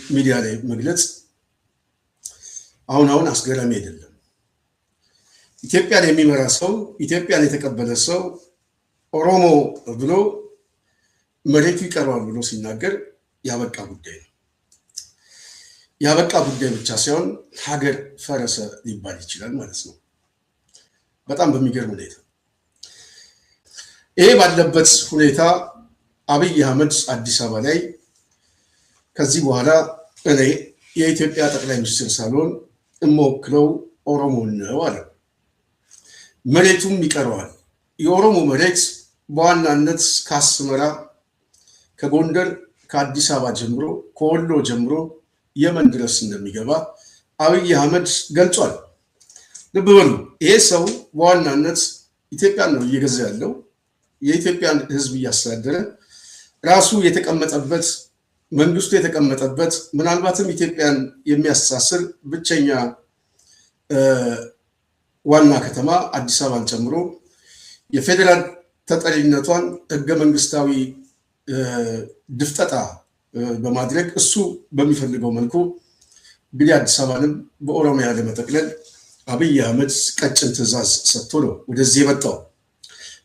ሚዲያ ላይ መግለጽ አሁን አስገራሚ አይደለም። ኢትዮጵያን የሚመራ ሰው ኢትዮጵያን የተቀበለ ሰው ኦሮሞ ብሎ መሬቱ ይቀርባል ብሎ ሲናገር ያበቃ ጉዳይ ነው። ያበቃ ጉዳይ ብቻ ሳይሆን ሀገር ፈረሰ ሊባል ይችላል ማለት ነው። በጣም በሚገርም ሁኔታ ይሄ ባለበት ሁኔታ አብይ አህመድ አዲስ አበባ ላይ ከዚህ በኋላ እኔ የኢትዮጵያ ጠቅላይ ሚኒስትር ሳልሆን እምወክለው ኦሮሞን ነው አለ። መሬቱም ይቀረዋል። የኦሮሞ መሬት በዋናነት ከአስመራ፣ ከጎንደር፣ ከአዲስ አበባ ጀምሮ ከወሎ ጀምሮ የመን ድረስ እንደሚገባ አብይ አህመድ ገልጿል። ልብ በሉ፣ ይሄ ሰው በዋናነት ኢትዮጵያን ነው እየገዛ ያለው። የኢትዮጵያን ሕዝብ እያስተዳደረ ራሱ የተቀመጠበት መንግስቱ የተቀመጠበት ምናልባትም ኢትዮጵያን የሚያስተሳስር ብቸኛ ዋና ከተማ አዲስ አበባን ጨምሮ የፌዴራል ተጠሪነቷን ህገ መንግስታዊ ድፍጠጣ በማድረግ እሱ በሚፈልገው መልኩ እንግዲህ አዲስ አበባንም በኦሮሚያ ለመጠቅለል አብይ አህመድ ቀጭን ትዕዛዝ ሰጥቶ ነው ወደዚህ የመጣው።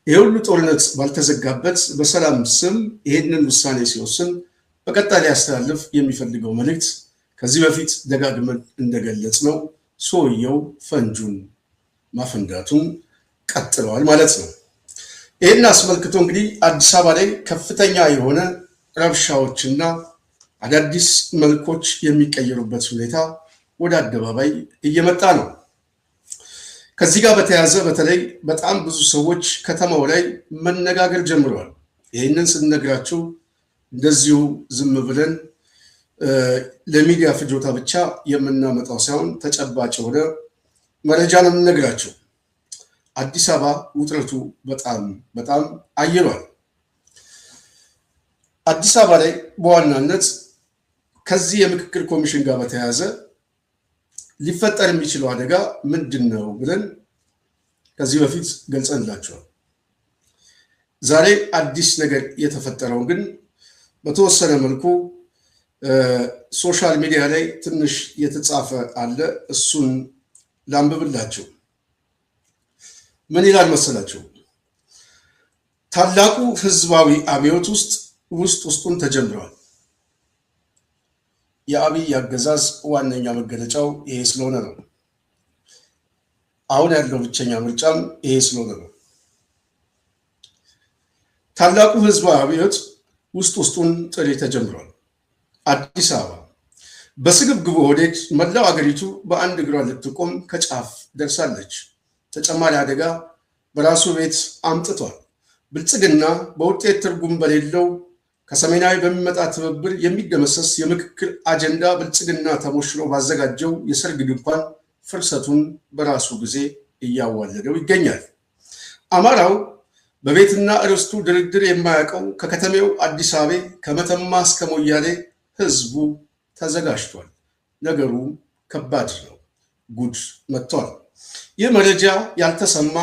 ይህ ሁሉ ጦርነት ባልተዘጋበት በሰላም ስም ይሄንን ውሳኔ ሲወስን በቀጣይ ሊያስተላልፍ የሚፈልገው መልእክት ከዚህ በፊት ደጋግመን እንደገለጽ ነው ሰውየው ፈንጁን ማፈንዳቱን ቀጥለዋል ማለት ነው። ይህን አስመልክቶ እንግዲህ አዲስ አበባ ላይ ከፍተኛ የሆነ ረብሻዎችና አዳዲስ መልኮች የሚቀየሩበት ሁኔታ ወደ አደባባይ እየመጣ ነው። ከዚህ ጋር በተያያዘ በተለይ በጣም ብዙ ሰዎች ከተማው ላይ መነጋገር ጀምረዋል። ይህንን ስንነግራችሁ እንደዚሁ ዝም ብለን ለሚዲያ ፍጆታ ብቻ የምናመጣው ሳይሆን ተጨባጭ የሆነ መረጃ ነው የምንነግራቸው። አዲስ አበባ ውጥረቱ በጣም አይሏል። አዲስ አበባ ላይ በዋናነት ከዚህ የምክክር ኮሚሽን ጋር በተያያዘ ሊፈጠር የሚችለው አደጋ ምንድን ነው ብለን ከዚህ በፊት ገልጸንላቸዋል። ዛሬ አዲስ ነገር የተፈጠረው ግን በተወሰነ መልኩ ሶሻል ሚዲያ ላይ ትንሽ የተጻፈ አለ። እሱን ላንብብላችሁ። ምን ይላል መሰላችሁ? ታላቁ ህዝባዊ አብዮት ውስጡን ተጀምረዋል። የአብይ አገዛዝ ዋነኛ መገለጫው ይሄ ስለሆነ ነው። አሁን ያለው ብቸኛ ምርጫም ይሄ ስለሆነ ነው። ታላቁ ህዝባዊ አብዮት ውስጡን ጥሪ ተጀምሯል። አዲስ አበባ በስግብግቡ ኦህዴድ መላው አገሪቱ በአንድ እግሯ ልትቆም ከጫፍ ደርሳለች። ተጨማሪ አደጋ በራሱ ቤት አምጥቷል። ብልጽግና በውጤት ትርጉም በሌለው ከሰሜናዊ በሚመጣ ትብብር የሚደመሰስ የምክክር አጀንዳ ብልጽግና ተሞሽሮ ባዘጋጀው የሰርግ ድንኳን ፍርሰቱን በራሱ ጊዜ እያዋለደው ይገኛል። አማራው በቤትና ርስቱ ድርድር የማያውቀው ከከተሜው አዲስ አበባ ከመተማ እስከ ሞያሌ ህዝቡ ተዘጋጅቷል። ነገሩ ከባድ ነው። ጉድ መጥቷል። ይህ መረጃ ያልተሰማ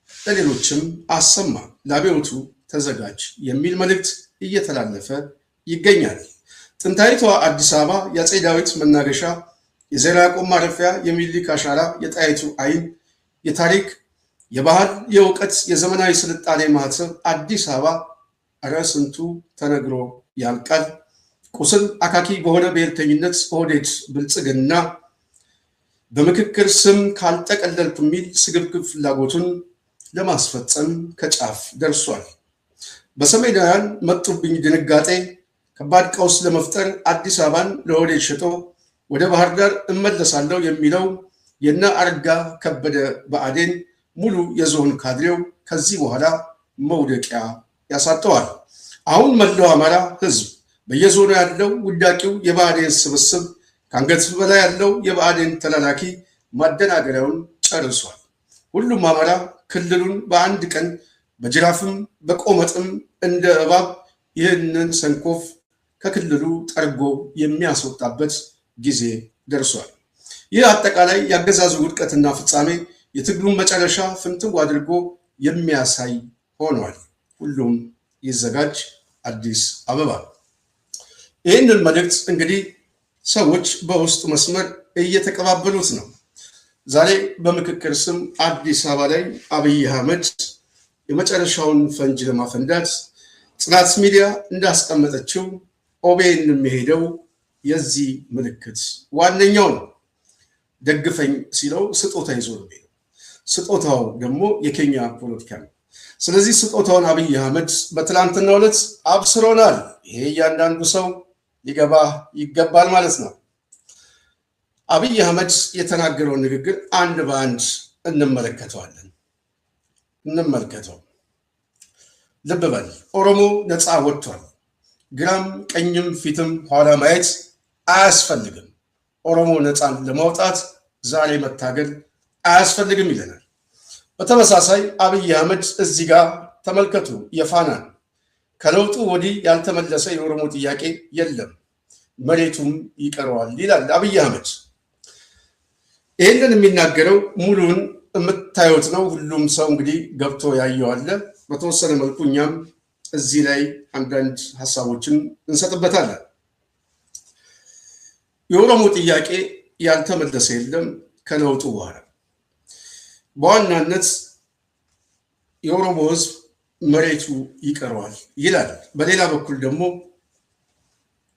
ለሌሎችም አሰማ። ለአብዮቱ ተዘጋጅ የሚል መልእክት እየተላለፈ ይገኛል። ጥንታዊቷ አዲስ አበባ የአፄ ዳዊት መናገሻ፣ የዘርዓ ያዕቆብ ማረፊያ፣ የሚኒሊክ አሻራ፣ የጣይቱ ዓይን፣ የታሪክ የባህል የእውቀት የዘመናዊ ስልጣኔ ማህተብ አዲስ አበባ እረ ስንቱ ተነግሮ ያልቃል። ቁስል አካኪ በሆነ ብሔርተኝነት ኦህዴድ ብልጽግና በምክክር ስም ካልጠቀለልኩ የሚል ስግብግብ ፍላጎቱን ለማስፈጸም ከጫፍ ደርሷል። በሰሜናውያን መጡብኝ ድንጋጤ ከባድ ቀውስ ለመፍጠር አዲስ አበባን ለኦህዴድ ሸጦ ወደ ባህር ዳር እመለሳለሁ የሚለው የነ አረጋ ከበደ ብአዴን ሙሉ የዞን ካድሬው ከዚህ በኋላ መውደቂያ ያሳጠዋል። አሁን መላው አማራ ህዝብ በየዞኑ ያለው ውዳቂው የብአዴን ስብስብ ከአንገት በላይ ያለው የብአዴን ተላላኪ ማደናገሪያውን ጨርሷል። ሁሉም አማራ ክልሉን በአንድ ቀን በጅራፍም በቆመጥም እንደ እባብ ይህንን ሰንኮፍ ከክልሉ ጠርጎ የሚያስወጣበት ጊዜ ደርሷል። ይህ አጠቃላይ የአገዛዙ ውድቀትና ፍጻሜ የትግሉን መጨረሻ ፍንትው አድርጎ የሚያሳይ ሆኗል። ሁሉም ይዘጋጅ። አዲስ አበባ። ይህንን መልእክት እንግዲህ ሰዎች በውስጥ መስመር እየተቀባበሉት ነው። ዛሬ በምክክር ስም አዲስ አበባ ላይ አብይ አህመድ የመጨረሻውን ፈንጅ ለማፈንዳት ጽናት ሚዲያ እንዳስቀመጠችው ኦቤን የሚሄደው የዚህ ምልክት ዋነኛው ነው። ደግፈኝ ሲለው ስጦታ ይዞ ነው። ስጦታው ደግሞ የኬንያ ፖለቲካ ነው። ስለዚህ ስጦታውን አብይ አህመድ በትላንትናው ዕለት አብስሮናል። ይሄ እያንዳንዱ ሰው ሊገባ ይገባል ማለት ነው። አብይ አህመድ የተናገረውን ንግግር አንድ በአንድ እንመለከተው። ልብ በል፣ ኦሮሞ ነፃ ወጥቷል። ግራም ቀኝም ፊትም ኋላ ማየት አያስፈልግም። ኦሮሞ ነፃን ለማውጣት ዛሬ መታገል አያስፈልግም ይለናል። በተመሳሳይ አብይ አህመድ እዚህ ጋር ተመልከቱ፣ የፋናን ከለውጡ ወዲህ ያልተመለሰ የኦሮሞ ጥያቄ የለም፣ መሬቱም ይቀረዋል ይላል አብይ አህመድ። ይህንን የሚናገረው ሙሉን የምታዩት ነው። ሁሉም ሰው እንግዲህ ገብቶ ያየዋለ። በተወሰነ መልኩ እኛም እዚህ ላይ አንዳንድ ሀሳቦችን እንሰጥበታለን። የኦሮሞ ጥያቄ ያልተመለሰ የለም ከለውጡ በኋላ። በዋናነት የኦሮሞ ሕዝብ መሬቱ ይቀረዋል ይላል። በሌላ በኩል ደግሞ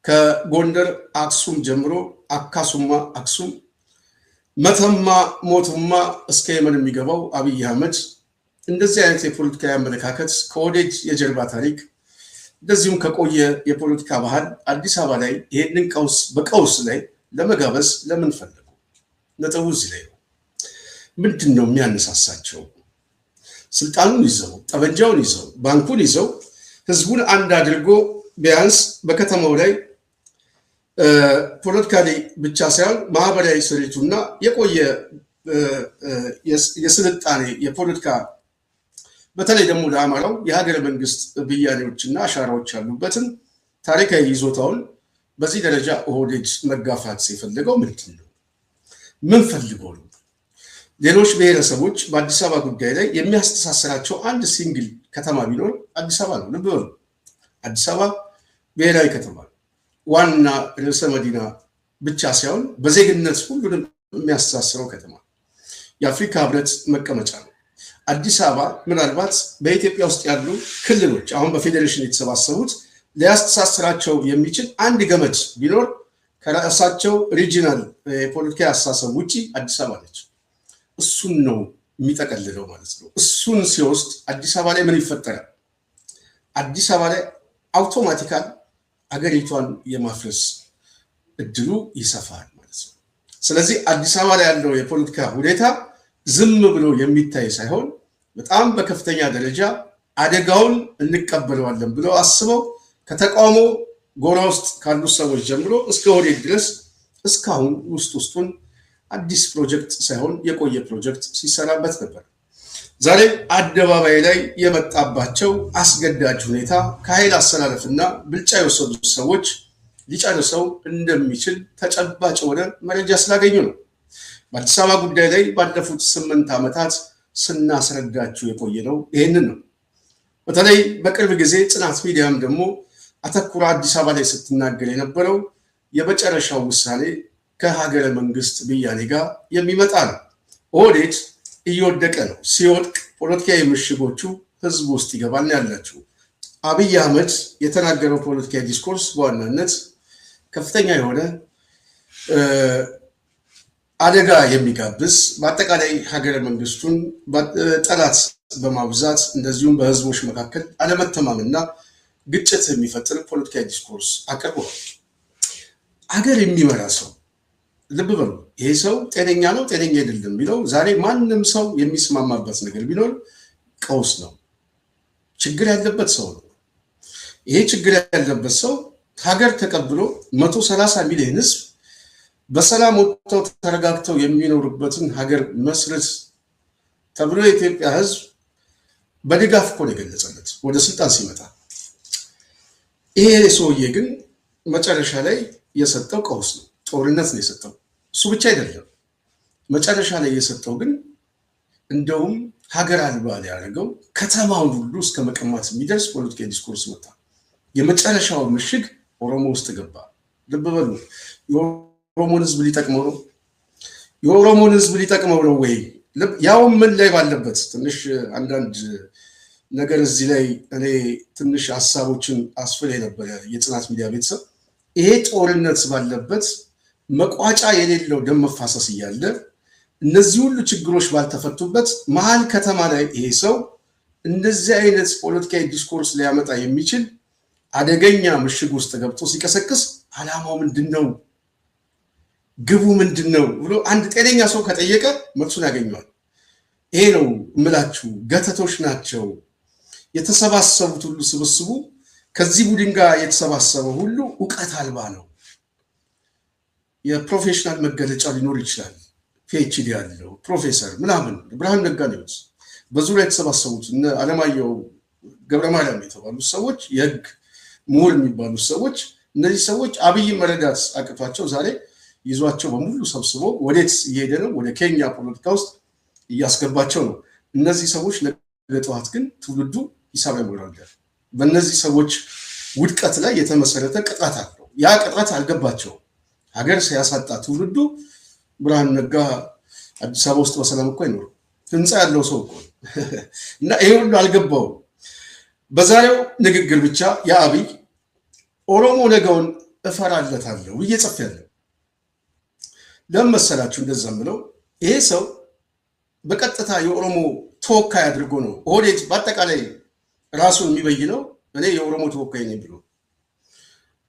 ከጎንደር አክሱም ጀምሮ አካሱማ አክሱም፣ መተማ ሞቱማ እስከ የመን የሚገባው አብይ አህመድ እንደዚህ አይነት የፖለቲካዊ አመለካከት ከኦህዴድ የጀርባ ታሪክ እንደዚሁም ከቆየ የፖለቲካ ባህል አዲስ አበባ ላይ ይሄንን ቀውስ በቀውስ ላይ ለመጋበዝ ለምን ፈለጉ? ነጥቡ እዚህ ላይ ነው። ምንድን ነው የሚያነሳሳቸው? ስልጣኑን ይዘው ጠበንጃውን ይዘው ባንኩን ይዘው ህዝቡን አንድ አድርጎ ቢያንስ በከተማው ላይ ፖለቲካሊ ብቻ ሳይሆን ማህበራዊ ስሪቱና የቆየ የስልጣኔ የፖለቲካ በተለይ ደግሞ ለአማራው የሀገረ መንግስት ብያኔዎችና አሻራዎች ያሉበትን ታሪካዊ ይዞታውን በዚህ ደረጃ ኦህዴድ መጋፋት የፈለገው ምንድን ነው? ምን ፈልጎ ነው? ሌሎች ብሔረሰቦች በአዲስ አበባ ጉዳይ ላይ የሚያስተሳስራቸው አንድ ሲንግል ከተማ ቢኖር አዲስ አበባ ነው። ልብ በሉ፣ አዲስ አበባ ብሔራዊ ከተማ ነው። ዋና ርዕሰ መዲና ብቻ ሳይሆን በዜግነት ሁሉንም የሚያስተሳስረው ከተማ፣ የአፍሪካ ህብረት መቀመጫ ነው። አዲስ አበባ ምናልባት በኢትዮጵያ ውስጥ ያሉ ክልሎች አሁን በፌዴሬሽን የተሰባሰቡት ሊያስተሳስራቸው የሚችል አንድ ገመድ ቢኖር ከራሳቸው ሪጂናል የፖለቲካ አስተሳሰብ ውጭ አዲስ አበባ ነች። እሱን ነው የሚጠቀልለው ማለት ነው። እሱን ሲወስድ አዲስ አበባ ላይ ምን ይፈጠራል? አዲስ አበባ ላይ አውቶማቲካል አገሪቷን የማፍረስ እድሉ ይሰፋል ማለት ነው። ስለዚህ አዲስ አበባ ላይ ያለው የፖለቲካ ሁኔታ ዝም ብሎ የሚታይ ሳይሆን በጣም በከፍተኛ ደረጃ አደጋውን እንቀበለዋለን ብለው አስበው ከተቃውሞ ጎራ ውስጥ ካሉ ሰዎች ጀምሮ እስከ ኦህዴድ ድረስ እስካሁን ውስጡን አዲስ ፕሮጀክት ሳይሆን የቆየ ፕሮጀክት ሲሰራበት ነበር። ዛሬ አደባባይ ላይ የመጣባቸው አስገዳጅ ሁኔታ ከኃይል አሰላለፍና ብልጫ የወሰዱ ሰዎች ሊጨርሰው እንደሚችል ተጨባጭ የሆነ መረጃ ስላገኙ ነው። በአዲስ አበባ ጉዳይ ላይ ባለፉት 8 ዓመታት ስናስረዳችሁ የቆየ ነው። ይህንን ነው። በተለይ በቅርብ ጊዜ ጽናት ሚዲያም ደግሞ አተኩራ አዲስ አበባ ላይ ስትናገር የነበረው የመጨረሻው ውሳኔ ከሀገረ መንግስት ብያኔ ጋር የሚመጣ ነው። ኦህዴድ እየወደቀ ነው። ሲወድቅ ፖለቲካዊ ምሽጎቹ ህዝብ ውስጥ ይገባል ያላችሁ። አብይ አህመድ የተናገረው ፖለቲካዊ ዲስኮርስ በዋናነት ከፍተኛ የሆነ አደጋ የሚጋብዝ በአጠቃላይ ሀገረ መንግስቱን ጠላት በማብዛት እንደዚሁም በህዝቦች መካከል አለመተማመንና ግጭት የሚፈጥር ፖለቲካዊ ዲስኮርስ አቅርቧል። አገር የሚመራ ሰው ልብ በሉ፣ ይሄ ሰው ጤነኛ ነው ጤነኛ አይደለም የሚለው ዛሬ ማንም ሰው የሚስማማበት ነገር ቢኖር ቀውስ ነው፣ ችግር ያለበት ሰው ነው። ይሄ ችግር ያለበት ሰው ሀገር ተቀብሎ 130 ሚሊዮን ህዝብ በሰላም ወጥተው ተረጋግተው የሚኖሩበትን ሀገር መስርት ተብሎ የኢትዮጵያ ህዝብ በድጋፍ እኮ ነው የገለጸለት ወደ ስልጣን ሲመጣ። ይሄ ሰውዬ ግን መጨረሻ ላይ የሰጠው ቀውስ ነው፣ ጦርነት ነው የሰጠው። እሱ ብቻ አይደለም፣ መጨረሻ ላይ የሰጠው ግን እንደውም ሀገር አልባ ያደረገው ከተማውን ሁሉ እስከ መቀማት የሚደርስ ፖለቲካዊ ዲስኮርስ መጣ። የመጨረሻው ምሽግ ኦሮሞ ውስጥ ገባ። ልብ በሉ። የኦሮሞን ህዝብ ሊጠቅመው ነው? የኦሮሞን ህዝብ ሊጠቅመው ነው ወይ? ያውም ምን ላይ ባለበት ትንሽ አንዳንድ ነገር እዚህ ላይ እኔ ትንሽ ሀሳቦችን አስፍሬ ነበር የጽናት ሚዲያ ቤተሰብ። ይሄ ጦርነት ባለበት መቋጫ የሌለው ደም መፋሰስ እያለ እነዚህ ሁሉ ችግሮች ባልተፈቱበት መሀል ከተማ ላይ ይሄ ሰው እንደዚህ አይነት ፖለቲካዊ ዲስኮርስ ሊያመጣ የሚችል አደገኛ ምሽግ ውስጥ ገብቶ ሲቀሰቅስ ዓላማው ምንድን ነው? ግቡ ምንድን ነው ብሎ አንድ ጤነኛ ሰው ከጠየቀ መልሱን ያገኘዋል። ይሄ ነው እምላችሁ። ገተቶች ናቸው የተሰባሰቡት ሁሉ። ስብስቡ ከዚህ ቡድን ጋር የተሰባሰበ ሁሉ እውቀት አልባ ነው። የፕሮፌሽናል መገለጫ ሊኖር ይችላል። ፒኤችዲ ያለው ፕሮፌሰር ምናምን ብርሃኑ ነጋ ነው። በዙሪያ የተሰባሰቡት እነ አለማየሁ ገብረማርያም የተባሉት ሰዎች፣ የህግ ምሁር የሚባሉት ሰዎች፣ እነዚህ ሰዎች አብይ መረዳት አቅቷቸው ዛሬ ይዟቸው በሙሉ ሰብስቦ ወዴት እየሄደ ነው? ወደ ኬንያ ፖለቲካ ውስጥ እያስገባቸው ነው። እነዚህ ሰዎች ነገ ጠዋት ግን ትውልዱ ሂሳብ ያወራል። በእነዚህ ሰዎች ውድቀት ላይ የተመሰረተ ቅጣት አለው። ያ ቅጣት አልገባቸውም። ሀገር ሲያሳጣ ትውልዱ ብርሃኑ ነጋ አዲስ አበባ ውስጥ በሰላም እኮ አይኖርም። ህንፃ ያለው ሰው እኮ እና ይሄ ሁሉ አልገባውም። በዛሬው ንግግር ብቻ የአብይ ኦሮሞ ነገውን እፈራለታለሁ ብዬ ጽፌያለሁ። ለምን መሰላችሁ እንደዛ ምለው? ይሄ ሰው በቀጥታ የኦሮሞ ተወካይ አድርጎ ነው ኦህዴድ በአጠቃላይ ራሱን የሚበይነው እኔ የኦሮሞ ተወካይ ነኝ ብሎ።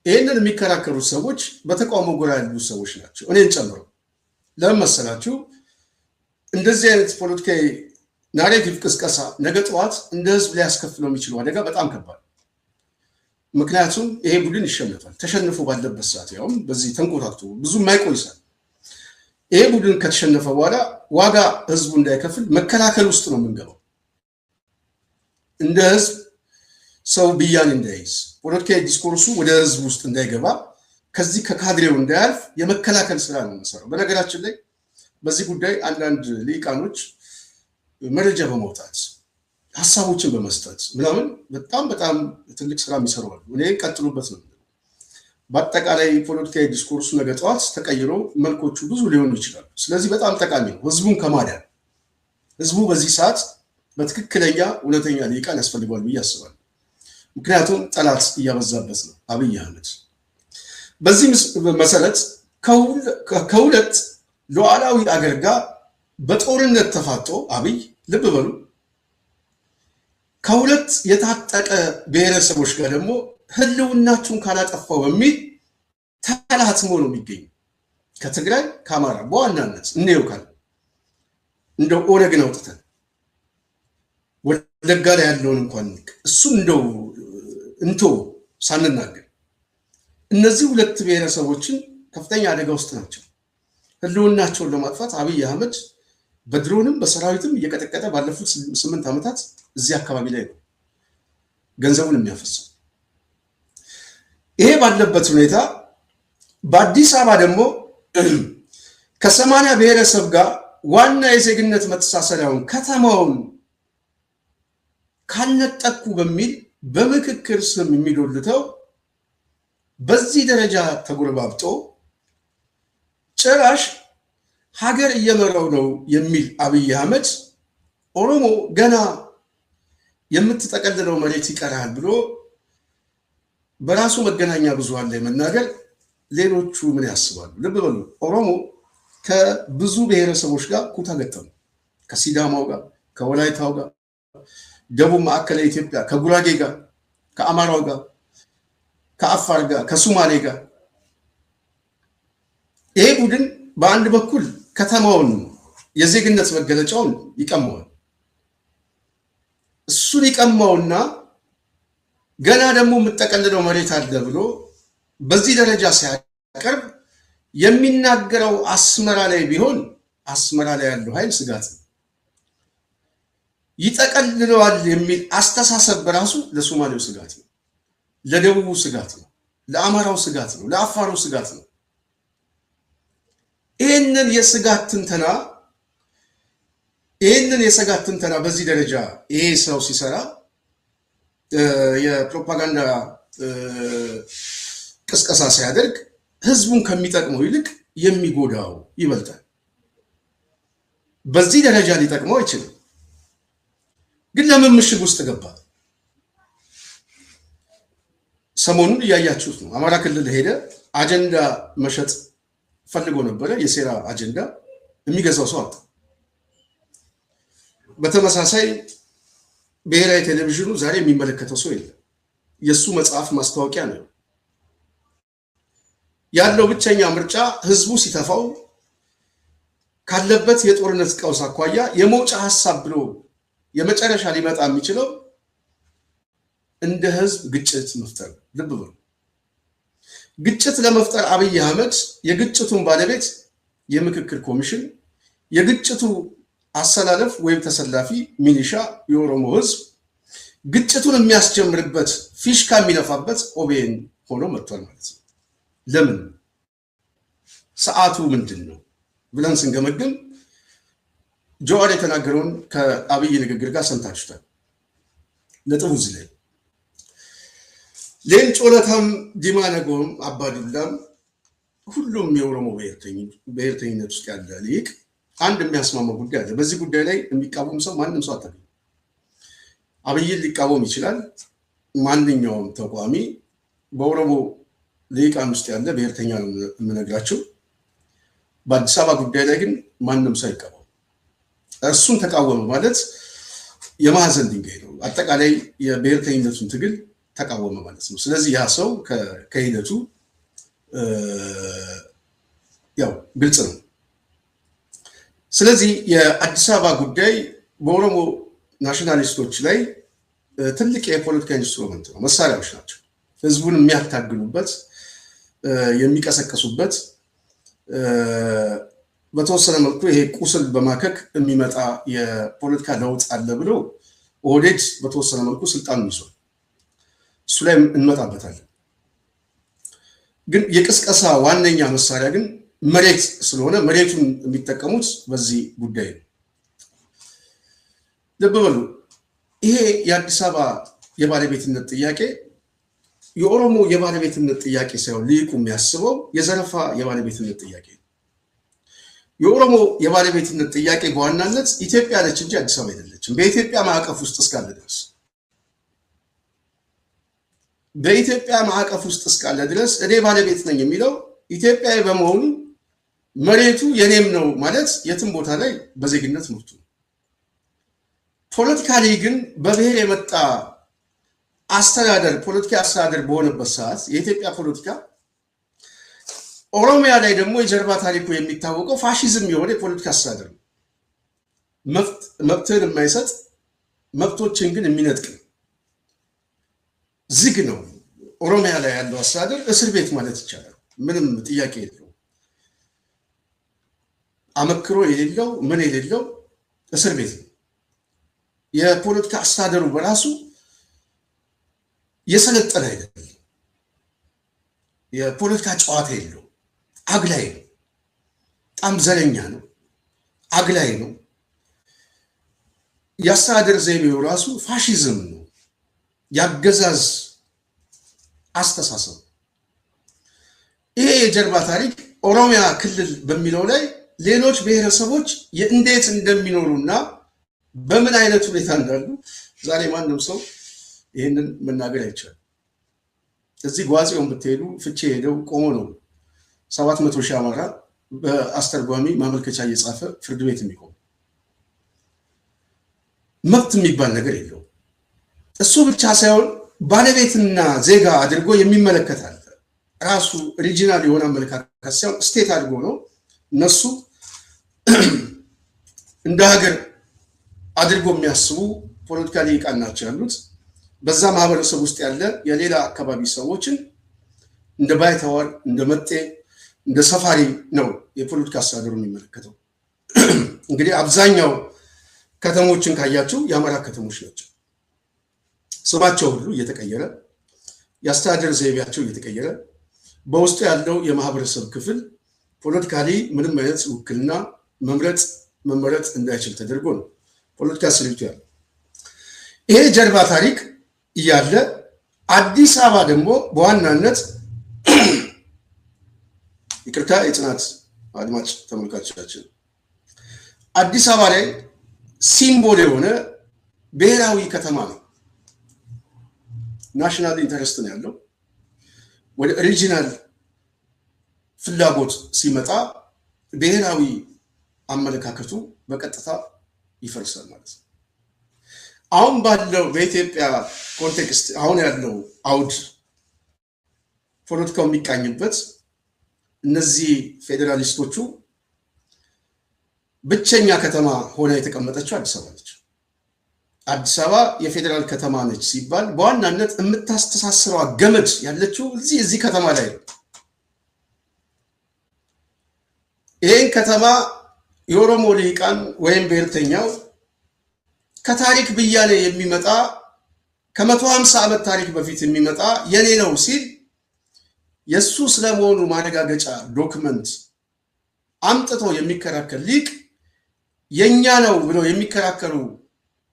ይህንን የሚከራከሩት ሰዎች በተቃውሞ ጎራ ያሉ ሰዎች ናቸው፣ እኔን ጨምሮ። ለምን መሰላችሁ? እንደዚህ አይነት ፖለቲካዊ ናሬቲቭ ቅስቀሳ ነገ ጠዋት እንደ ህዝብ ሊያስከፍለው የሚችለው አደጋ በጣም ከባድ። ምክንያቱም ይሄ ቡድን ይሸነፋል። ተሸንፎ ባለበት ሰዓት ያውም በዚህ ተንኮታክቶ ብዙ የማይቆይ ሰዓት ይሄ ቡድን ከተሸነፈ በኋላ ዋጋ ህዝቡ እንዳይከፍል መከላከል ውስጥ ነው የምንገባው። እንደ ህዝብ ሰው ብያን እንዳይዝ፣ ፖለቲካዊ ዲስኮርሱ ወደ ህዝብ ውስጥ እንዳይገባ፣ ከዚህ ከካድሬው እንዳያልፍ የመከላከል ስራ ነው የምንሰራው። በነገራችን ላይ በዚህ ጉዳይ አንዳንድ ልሂቃኖች መረጃ በማውጣት ሀሳቦችን በመስጠት ምናምን በጣም ትልቅ ስራ የሚሰሩ አሉ። እኔ ቀጥሉበት ነው። በአጠቃላይ ፖለቲካዊ ዲስኮርሱ ነገ ጠዋት ተቀይሮ መልኮቹ ብዙ ሊሆኑ ይችላሉ። ስለዚህ በጣም ጠቃሚ ነው ህዝቡን ከማዳን። ህዝቡ በዚህ ሰዓት በትክክለኛ እውነተኛ ልሂቃን ያስፈልገዋል ብዬ አስባለሁ። ምክንያቱም ጠላት እያበዛበት ነው አብይ አህመድ። በዚህ መሰረት ከሁለት ሉዓላዊ አገር ጋር በጦርነት ተፋጦ አብይ ልብ በሉ ከሁለት የታጠቀ ብሔረሰቦች ጋር ደግሞ ህልውናችሁን ካላጠፋው በሚል ተላትሞ ነው የሚገኝ። ከትግራይ ከአማራ በዋናነት እንየው ካለ እንደው ኦነግን አውጥተን ወለጋ ላይ ያለውን እንኳን እሱ እንደው እንቶ ሳንናገር እነዚህ ሁለት ብሔረሰቦችን ከፍተኛ አደጋ ውስጥ ናቸው። ህልውናቸውን ለማጥፋት አብይ አህመድ በድሮንም በሰራዊትም እየቀጠቀጠ ባለፉት 8 ዓመታት እዚህ አካባቢ ላይ ነው ገንዘቡን የሚያፈሰው። ይሄ ባለበት ሁኔታ በአዲስ አበባ ደግሞ ከ80 ብሔረሰብ ጋር ዋና የዜግነት መተሳሰሪያውን ከተማውን ካልነጠቁ በሚል በምክክር ስም የሚዶልተው በዚህ ደረጃ ተጎረባብጦ ጭራሽ ሀገር እየመራው ነው የሚል አብይ አህመድ ኦሮሞ ገና የምትጠቀልለው መሬት ይቀራል ብሎ በራሱ መገናኛ ብዙሃን ላይ መናገር ሌሎቹ ምን ያስባሉ? ልብ በሉ። ኦሮሞ ከብዙ ብሔረሰቦች ጋር ኩታ ገጠሙ። ከሲዳማው ጋር፣ ከወላይታው ጋር፣ ደቡብ ማዕከላዊ ኢትዮጵያ ከጉራጌ ጋር፣ ከአማራው ጋር፣ ከአፋር ጋር፣ ከሱማሌ ጋር። ይሄ ቡድን በአንድ በኩል ከተማውን የዜግነት መገለጫውን ይቀማዋል። እሱን ይቀማውና ገና ደግሞ የምጠቀልለው መሬት አለ ብሎ በዚህ ደረጃ ሲያቀርብ የሚናገረው አስመራ ላይ ቢሆን አስመራ ላይ ያለው ኃይል ስጋት ነው። ይጠቀልለዋል የሚል አስተሳሰብ በራሱ ለሶማሌው ስጋት ነው፣ ለደቡቡ ስጋት ነው፣ ለአማራው ስጋት ነው፣ ለአፋሩ ስጋት ነው። ይህንን የስጋት ትንተና በዚህ ደረጃ ይሄ ሰው ሲሰራ የፕሮፓጋንዳ ቅስቀሳ ሲያደርግ ህዝቡን ከሚጠቅመው ይልቅ የሚጎዳው ይበልጣል። በዚህ ደረጃ ሊጠቅመው አይችልም። ግን ለምን ምሽግ ውስጥ ገባ? ሰሞኑን እያያችሁት ነው። አማራ ክልል ሄደ፣ አጀንዳ መሸጥ ፈልጎ ነበረ። የሴራ አጀንዳ የሚገዛው ሰው አጣ። በተመሳሳይ ብሔራዊ ቴሌቪዥኑ ዛሬ የሚመለከተው ሰው የለም። የሱ መጽሐፍ ማስታወቂያ ነው ያለው። ብቸኛ ምርጫ ህዝቡ ሲተፋው ካለበት የጦርነት ቀውስ አኳያ የመውጫ ሐሳብ ብሎ የመጨረሻ ሊመጣ የሚችለው እንደ ህዝብ ግጭት መፍጠር። ልብ በሉ፣ ግጭት ለመፍጠር አብይ አህመድ የግጭቱን ባለቤት የምክክር ኮሚሽን፣ የግጭቱ አሰላለፍ ወይም ተሰላፊ ሚሊሻ የኦሮሞ ህዝብ፣ ግጭቱን የሚያስጀምርበት ፊሽካ የሚነፋበት ኦቤን ሆኖ መጥቷል ማለት ነው። ለምን? ሰዓቱ ምንድን ነው ብለን ስንገመግም ጀዋር የተናገረውን ከአብይ ንግግር ጋር ሰምታችሁታል። ነጥቡ እዚህ ላይ ሌንጮ ለታም፣ ዲማ ነጎም፣ አባዱላም ሁሉም የኦሮሞ ብሔርተኝነት ውስጥ ያለ ሊቅ አንድ የሚያስማማው ጉዳይ አለ። በዚህ ጉዳይ ላይ የሚቃወም ሰው ማንም ሰው አታገኙም። አብይን ሊቃወም ይችላል ማንኛውም ተቋሚ። በኦሮሞ ሊቃን ውስጥ ያለ ብሔርተኛ ነው የምነግራቸው። በአዲስ አበባ ጉዳይ ላይ ግን ማንም ሰው አይቃወም። እርሱን ተቃወመ ማለት የማዕዘን ድንጋይ ነው። አጠቃላይ የብሔርተኝነቱን ትግል ተቃወመ ማለት ነው። ስለዚህ ያ ሰው ከሂደቱ ያው ግልጽ ነው። ስለዚህ የአዲስ አበባ ጉዳይ በኦሮሞ ናሽናሊስቶች ላይ ትልቅ የፖለቲካ ኢንስትሩመንት ነው፣ መሳሪያዎች ናቸው። ህዝቡን የሚያታግሉበት፣ የሚቀሰቀሱበት፣ በተወሰነ መልኩ ይሄ ቁስል በማከክ የሚመጣ የፖለቲካ ለውጥ አለ ብሎ ኦህዴድ በተወሰነ መልኩ ስልጣን ይዟል። እሱ ላይ እንመጣበታለን። ግን የቅስቀሳ ዋነኛ መሳሪያ ግን መሬት ስለሆነ መሬቱን የሚጠቀሙት በዚህ ጉዳይ ነው። ልብ በሉ፣ ይሄ የአዲስ አበባ የባለቤትነት ጥያቄ የኦሮሞ የባለቤትነት ጥያቄ ሳይሆን ሊቁ የሚያስበው የዘረፋ የባለቤትነት ጥያቄ ነው። የኦሮሞ የባለቤትነት ጥያቄ በዋናነት ኢትዮጵያ ነች እንጂ አዲስ አበባ አይደለችም። በኢትዮጵያ ማዕቀፍ ውስጥ እስካለ ድረስ በኢትዮጵያ ማዕቀፍ ውስጥ እስካለ ድረስ እኔ ባለቤት ነኝ የሚለው ኢትዮጵያዊ በመሆኑ መሬቱ የኔም ነው ማለት የትም ቦታ ላይ በዜግነት መብቱ ነው። ፖለቲካሊ ግን በብሔር የመጣ አስተዳደር ፖለቲካ አስተዳደር በሆነበት ሰዓት የኢትዮጵያ ፖለቲካ ኦሮሚያ ላይ ደግሞ የጀርባ ታሪኩ የሚታወቀው ፋሺዝም የሆነ የፖለቲካ አስተዳደር ነው። መብትን የማይሰጥ መብቶችን ግን የሚነጥቅ ዝግ ነው። ኦሮሚያ ላይ ያለው አስተዳደር እስር ቤት ማለት ይቻላል። ምንም ጥያቄ የለው። አመክሮ የሌለው ምን የሌለው እስር ቤት ነው። የፖለቲካ አስተዳደሩ በራሱ የሰለጠነ አይደለም። የፖለቲካ ጨዋታ የለው። አግላይ ነው። በጣም ዘረኛ ነው። አግላይ ነው። የአስተዳደር ዘይቤው ራሱ ፋሺዝም ነው። ያገዛዝ አስተሳሰብ። ይሄ የጀርባ ታሪክ ኦሮሚያ ክልል በሚለው ላይ ሌሎች ብሔረሰቦች እንዴት እንደሚኖሩና በምን አይነት ሁኔታ እንዳሉ ዛሬ ማንም ሰው ይህንን መናገር አይቻልም። እዚህ ጓዜውን ብትሄዱ ፍቼ ሄደው ቆሞ ነው 700 ሺህ አማራ በአስተርጓሚ ማመልከቻ እየጻፈ ፍርድ ቤት የሚቆም። መብት የሚባል ነገር የለው። እሱ ብቻ ሳይሆን ባለቤትና ዜጋ አድርጎ የሚመለከታል። ራሱ ሪጂናል የሆነ አመለካከት ሳይሆን ስቴት አድርጎ ነው እነሱ እንደ ሀገር አድርጎ የሚያስቡ ፖለቲካ ሊቃን ናቸው ያሉት። በዛ ማህበረሰብ ውስጥ ያለ የሌላ አካባቢ ሰዎችን እንደ ባይተዋር፣ እንደ መጤ፣ እንደ ሰፋሪ ነው የፖለቲካ አስተዳደሩ የሚመለከተው። እንግዲህ አብዛኛው ከተሞችን ካያቸው የአማራ ከተሞች ናቸው። ስማቸው ሁሉ እየተቀየረ፣ የአስተዳደር ዘይቤያቸው እየተቀየረ፣ በውስጡ ያለው የማህበረሰብ ክፍል ፖለቲካሊ ምንም አይነት ውክልና መመረጥ እንዳይችል ተደርጎ ነው ፖለቲካ ስሪቱ ያለው። ይሄ ጀርባ ታሪክ እያለ አዲስ አበባ ደግሞ በዋናነት ይቅርታ የጽናት አድማጭ ተመልካቾቻችን አዲስ አበባ ላይ ሲምቦል የሆነ ብሔራዊ ከተማ ነው። ናሽናል ኢንተረስት ነው ያለው። ወደ ሪጂናል ፍላጎት ሲመጣ ብሔራዊ አመለካከቱ በቀጥታ ይፈርሳል ማለት ነው። አሁን ባለው በኢትዮጵያ ኮንቴክስት አሁን ያለው አውድ ፖለቲካው የሚቃኝበት እነዚህ ፌዴራሊስቶቹ ብቸኛ ከተማ ሆና የተቀመጠችው አዲስ አበባ ነች። አዲስ አበባ የፌዴራል ከተማ ነች ሲባል በዋናነት የምታስተሳስረው ገመድ ያለችው እዚህ ከተማ ላይ ነው። ይህን ከተማ የኦሮሞ ልሂቃን ወይም ብሔርተኛው ከታሪክ ብያኔ የሚመጣ ከ150 ዓመት ታሪክ በፊት የሚመጣ የኔ ነው ሲል የሱ ስለመሆኑ ማረጋገጫ ዶክመንት አምጥቶ የሚከራከር ሊቅ የኛ ነው ብሎ የሚከራከሩ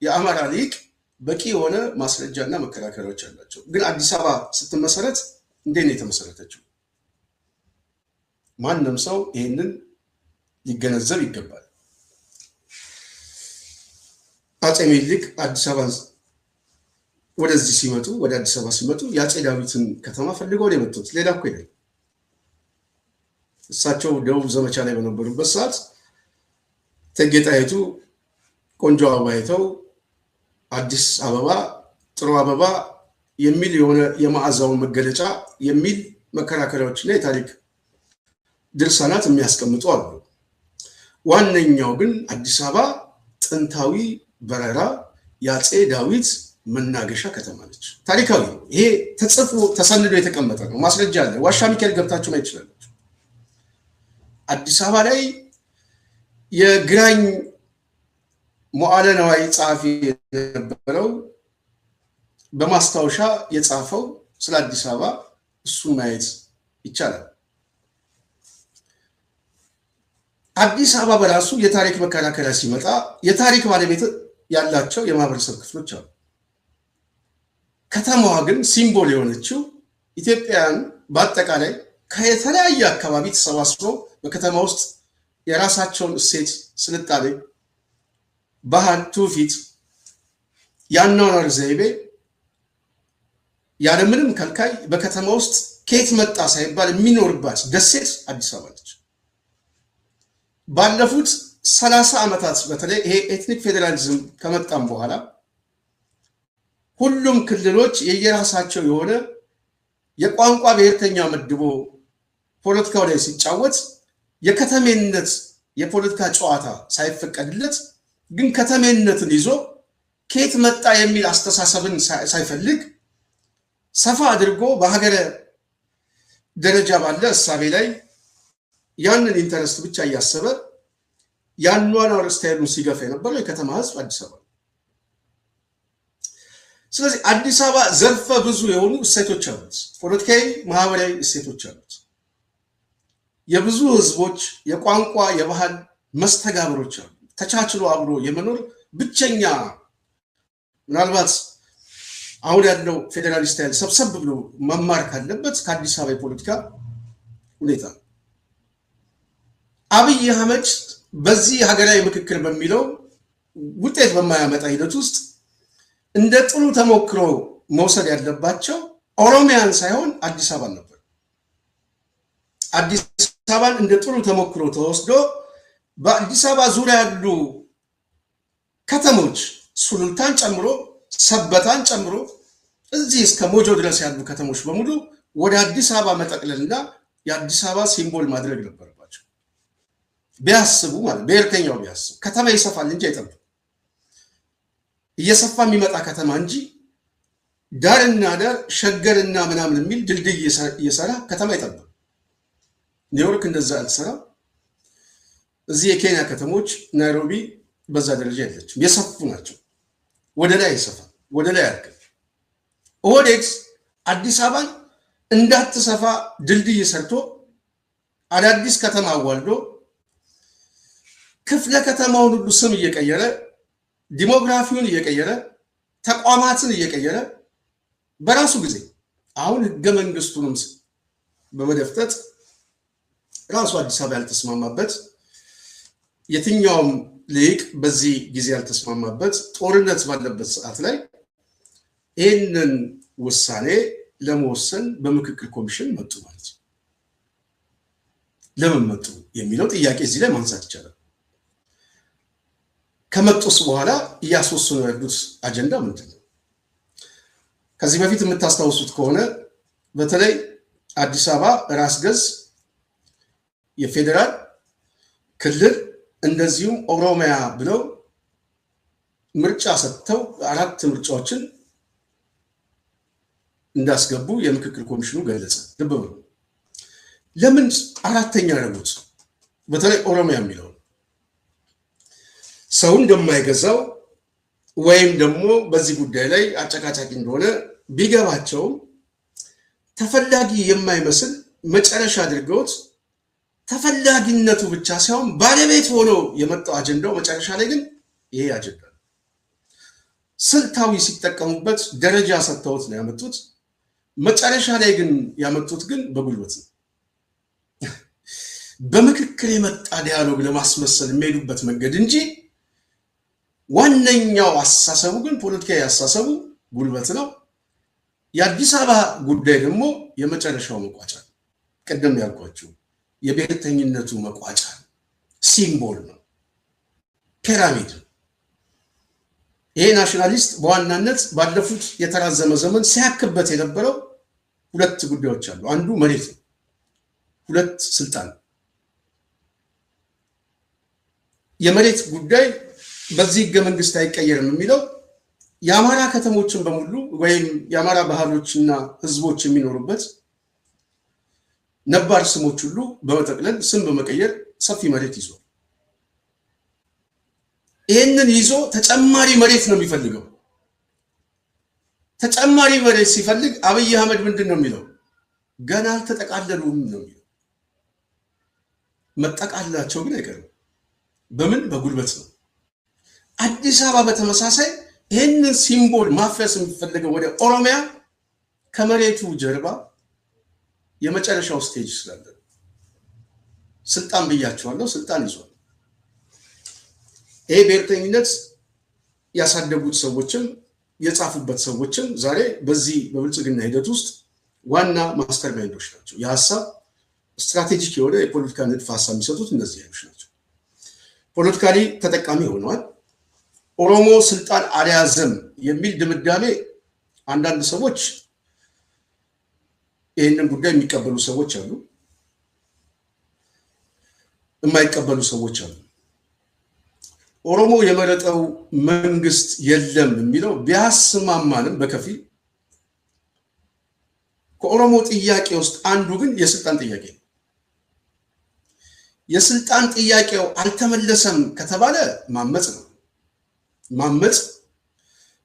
የአማራ ሊቅ በቂ የሆነ ማስረጃና መከራከሪያዎች አላቸው። ግን አዲስ አበባ ስትመሰረት እንዴት ነው የተመሰረተችው? ማንም ሰው ይሄንን ሊገነዘብ ይገባል። አፄ ምኒልክ አዲስ አበባ ወደዚህ ሲመጡ ወደ አዲስ አበባ ሲመጡ የአፄ ዳዊትን ከተማ ፈልገው ነው የመጡት። ሌላ እኮ አይደለም። እሳቸው ደቡብ ዘመቻ ላይ በነበሩበት ሰዓት እቴጌ ጣይቱ ቆንጆ አበባ አይተው አዲስ አበባ ጥሩ አበባ የሚል የሆነ የመዓዛውን መገለጫ የሚል መከራከሪያዎችና የታሪክ ድርሳናት የሚያስቀምጡ አሉ። ዋነኛው ግን አዲስ አበባ ጥንታዊ በረራ የአፄ ዳዊት መናገሻ ከተማ ነች። ታሪካዊ ነው። ይሄ ተጽፎ ተሰንዶ የተቀመጠ ነው። ማስረጃ አለ። ዋሻ ሚካኤል ገብታችሁ ማየት ትችላላችሁ። አዲስ አበባ ላይ የግራኝ መዋዕለ ነዋይ ጸሐፊ የነበረው በማስታወሻ የጻፈው ስለ አዲስ አበባ እሱን ማየት ይቻላል። አዲስ አበባ በራሱ የታሪክ መከራከሪያ ሲመጣ የታሪክ ባለቤት ያላቸው የማህበረሰብ ክፍሎች አሉ። ከተማዋ ግን ሲምቦል የሆነችው ኢትዮጵያውያን በአጠቃላይ ከተለያየ አካባቢ ተሰባስበው በከተማ ውስጥ የራሳቸውን እሴት፣ ስልጣኔ፣ ባህል፣ ትውፊት፣ የአኗኗር ዘይቤ ያለምንም ከልካይ በከተማ ውስጥ ከየት መጣ ሳይባል የሚኖርባት ደሴት አዲስ አበባ ነች። ባለፉት 30 ዓመታት በተለይ ይሄ ኤትኒክ ፌዴራሊዝም ከመጣም በኋላ ሁሉም ክልሎች የየራሳቸው የሆነ የቋንቋ ብሔርተኛ መድቦ ፖለቲካው ላይ ሲጫወት የከተሜነት የፖለቲካ ጨዋታ ሳይፈቀድለት ግን ከተሜነትን ይዞ ከየት መጣ የሚል አስተሳሰብን ሳይፈልግ ሰፋ አድርጎ በሀገረ ደረጃ ባለ እሳቤ ላይ ያንን ኢንተረስት ብቻ እያሰበ ያኗኗር ስታይሉን ሲገፋ የነበረው የከተማ ህዝብ አዲስ አበባ። ስለዚህ አዲስ አበባ ዘርፈ ብዙ የሆኑ እሴቶች አሉት። ፖለቲካዊ፣ ማህበራዊ እሴቶች አሉት። የብዙ ህዝቦች የቋንቋ የባህል መስተጋብሮች አሉ። ተቻችሎ አብሮ የመኖር ብቸኛ ምናልባት አሁን ያለው ፌዴራሊስት ኃይል ሰብሰብ ብሎ መማር ካለበት ከአዲስ አበባ የፖለቲካ ሁኔታ አብይ አህመድ በዚህ ሀገራዊ ምክክር በሚለው ውጤት በማያመጣ ሂደት ውስጥ እንደ ጥሩ ተሞክሮ መውሰድ ያለባቸው ኦሮሚያን ሳይሆን አዲስ አበባ ነበር። አዲስ አበባን እንደ ጥሩ ተሞክሮ ተወስዶ በአዲስ አበባ ዙሪያ ያሉ ከተሞች ሱሉልታን ጨምሮ ሰበታን ጨምሮ እዚህ እስከ ሞጆ ድረስ ያሉ ከተሞች በሙሉ ወደ አዲስ አበባ መጠቅለልና የአዲስ አበባ ሲምቦል ማድረግ ነበረባቸው። ቢያስቡ ማለት ብሔርተኛው ቢያስቡ ከተማ ይሰፋል እንጂ አይጠብም። እየሰፋ የሚመጣ ከተማ እንጂ ዳርና ዳር ሸገርና ምናምን የሚል ድልድይ እየሰራ ከተማ አይጠብም። ኒውዮርክ እንደዛ አልተሰራም። እዚህ የኬንያ ከተሞች ናይሮቢ በዛ ደረጃ የለችም። የሰፉ ናቸው። ወደ ላይ ይሰፋል፣ ወደ ላይ ያድጋል። ኦህዴድ አዲስ አበባን እንዳትሰፋ ድልድይ ሰርቶ አዳዲስ ከተማ አዋልዶ ክፍለ ከተማውን ሁሉ ስም እየቀየረ ዲሞግራፊውን እየቀየረ ተቋማትን እየቀየረ በራሱ ጊዜ አሁን ህገ መንግስቱንም በመደፍጠጥ ራሱ አዲስ አበባ ያልተስማማበት የትኛውም ሊቅ በዚህ ጊዜ ያልተስማማበት ጦርነት ባለበት ሰዓት ላይ ይህንን ውሳኔ ለመወሰን በምክክር ኮሚሽን መጡ ማለት ነው። ለምን መጡ የሚለው ጥያቄ እዚህ ላይ ማንሳት ይቻላል። ከመጡስ በኋላ እያስወሰኑ ያሉት አጀንዳ ምንድን ነው? ከዚህ በፊት የምታስታውሱት ከሆነ በተለይ አዲስ አበባ ራስ ገዝ፣ የፌዴራል ክልል እንደዚሁም ኦሮሚያ ብለው ምርጫ ሰጥተው 4 ምርጫዎችን እንዳስገቡ የምክክር ኮሚሽኑ ገለጸ። ልብ በሉ። ለምን 4ኛ ያደረጉት? በተለይ ኦሮሚያ የሚለው ሰው እንደማይገዛው ወይም ደግሞ በዚህ ጉዳይ ላይ አጨቃጫቂ እንደሆነ ቢገባቸውም ተፈላጊ የማይመስል መጨረሻ አድርገውት ተፈላጊነቱ ብቻ ሳይሆን ባለቤት ሆኖ የመጣው አጀንዳው መጨረሻ ላይ ግን ይሄ አጀንዳ ስልታዊ ሲጠቀሙበት ደረጃ ሰጥተውት ነው ያመጡት። መጨረሻ ላይ ግን ያመጡት ግን በጉልበት ነው። በምክክር የመጣ ዲያሎግ ለማስመሰል የሚሄዱበት መንገድ እንጂ ዋነኛው አስተሳሰቡ ግን ፖለቲካዊ አስተሳሰቡ ጉልበት ነው። የአዲስ አበባ ጉዳይ ደግሞ የመጨረሻው መቋጫ ነው። ቀደም ያልኳችሁ የብሔርተኝነቱ መቋጫ ሲምቦል ነው፣ ፒራሚድ። ይሄ ናሽናሊስት በዋናነት ባለፉት የተራዘመ ዘመን ሲያክበት የነበረው 2 ጉዳዮች አሉ። አንዱ መሬት ነው፣ 2 ስልጣን። የመሬት ጉዳይ በዚህ ህገ መንግስት አይቀየርም የሚለው የአማራ ከተሞችን በሙሉ ወይም የአማራ ባህሎችና ህዝቦች የሚኖሩበት ነባር ስሞች ሁሉ በመጠቅለል ስም በመቀየር ሰፊ መሬት ይዟል። ይህንን ይዞ ተጨማሪ መሬት ነው የሚፈልገው። ተጨማሪ መሬት ሲፈልግ አብይ አህመድ ምንድን ነው የሚለው? ገና አልተጠቃለሉም ነው የሚለው። መጠቃለላቸው ግን አይቀርም። በምን? በጉልበት ነው። አዲስ አበባ በተመሳሳይ ይህንን ሲምቦል ማፍረስ የሚፈልገው ወደ ኦሮሚያ ከመሬቱ ጀርባ የመጨረሻው ስቴጅ ስላለ ስልጣን ብያቸዋለሁ፣ ስልጣን ይዟል። ይሄ ብሔርተኝነት ያሳደጉት ሰዎችም የጻፉበት ሰዎችም ዛሬ በዚህ በብልጽግና ሂደት ውስጥ ዋና ማስተር ማይንዶች ናቸው። የሀሳብ ስትራቴጂክ የሆነ የፖለቲካ ንድፍ ሀሳብ የሚሰጡት እነዚህ ኃይሎች ናቸው። ፖለቲካሊ ተጠቃሚ ሆነዋል። ኦሮሞ ስልጣን አልያዘም የሚል ድምዳሜ አንዳንድ ሰዎች ይህንን ጉዳይ የሚቀበሉ ሰዎች አሉ፣ የማይቀበሉ ሰዎች አሉ። ኦሮሞ የመረጠው መንግስት የለም የሚለው ቢያስማማንም በከፊል ከኦሮሞ ጥያቄ ውስጥ አንዱ ግን የስልጣን ጥያቄ ነው። የስልጣን ጥያቄው አልተመለሰም ከተባለ ማመጽ ነው። ማመጽ፣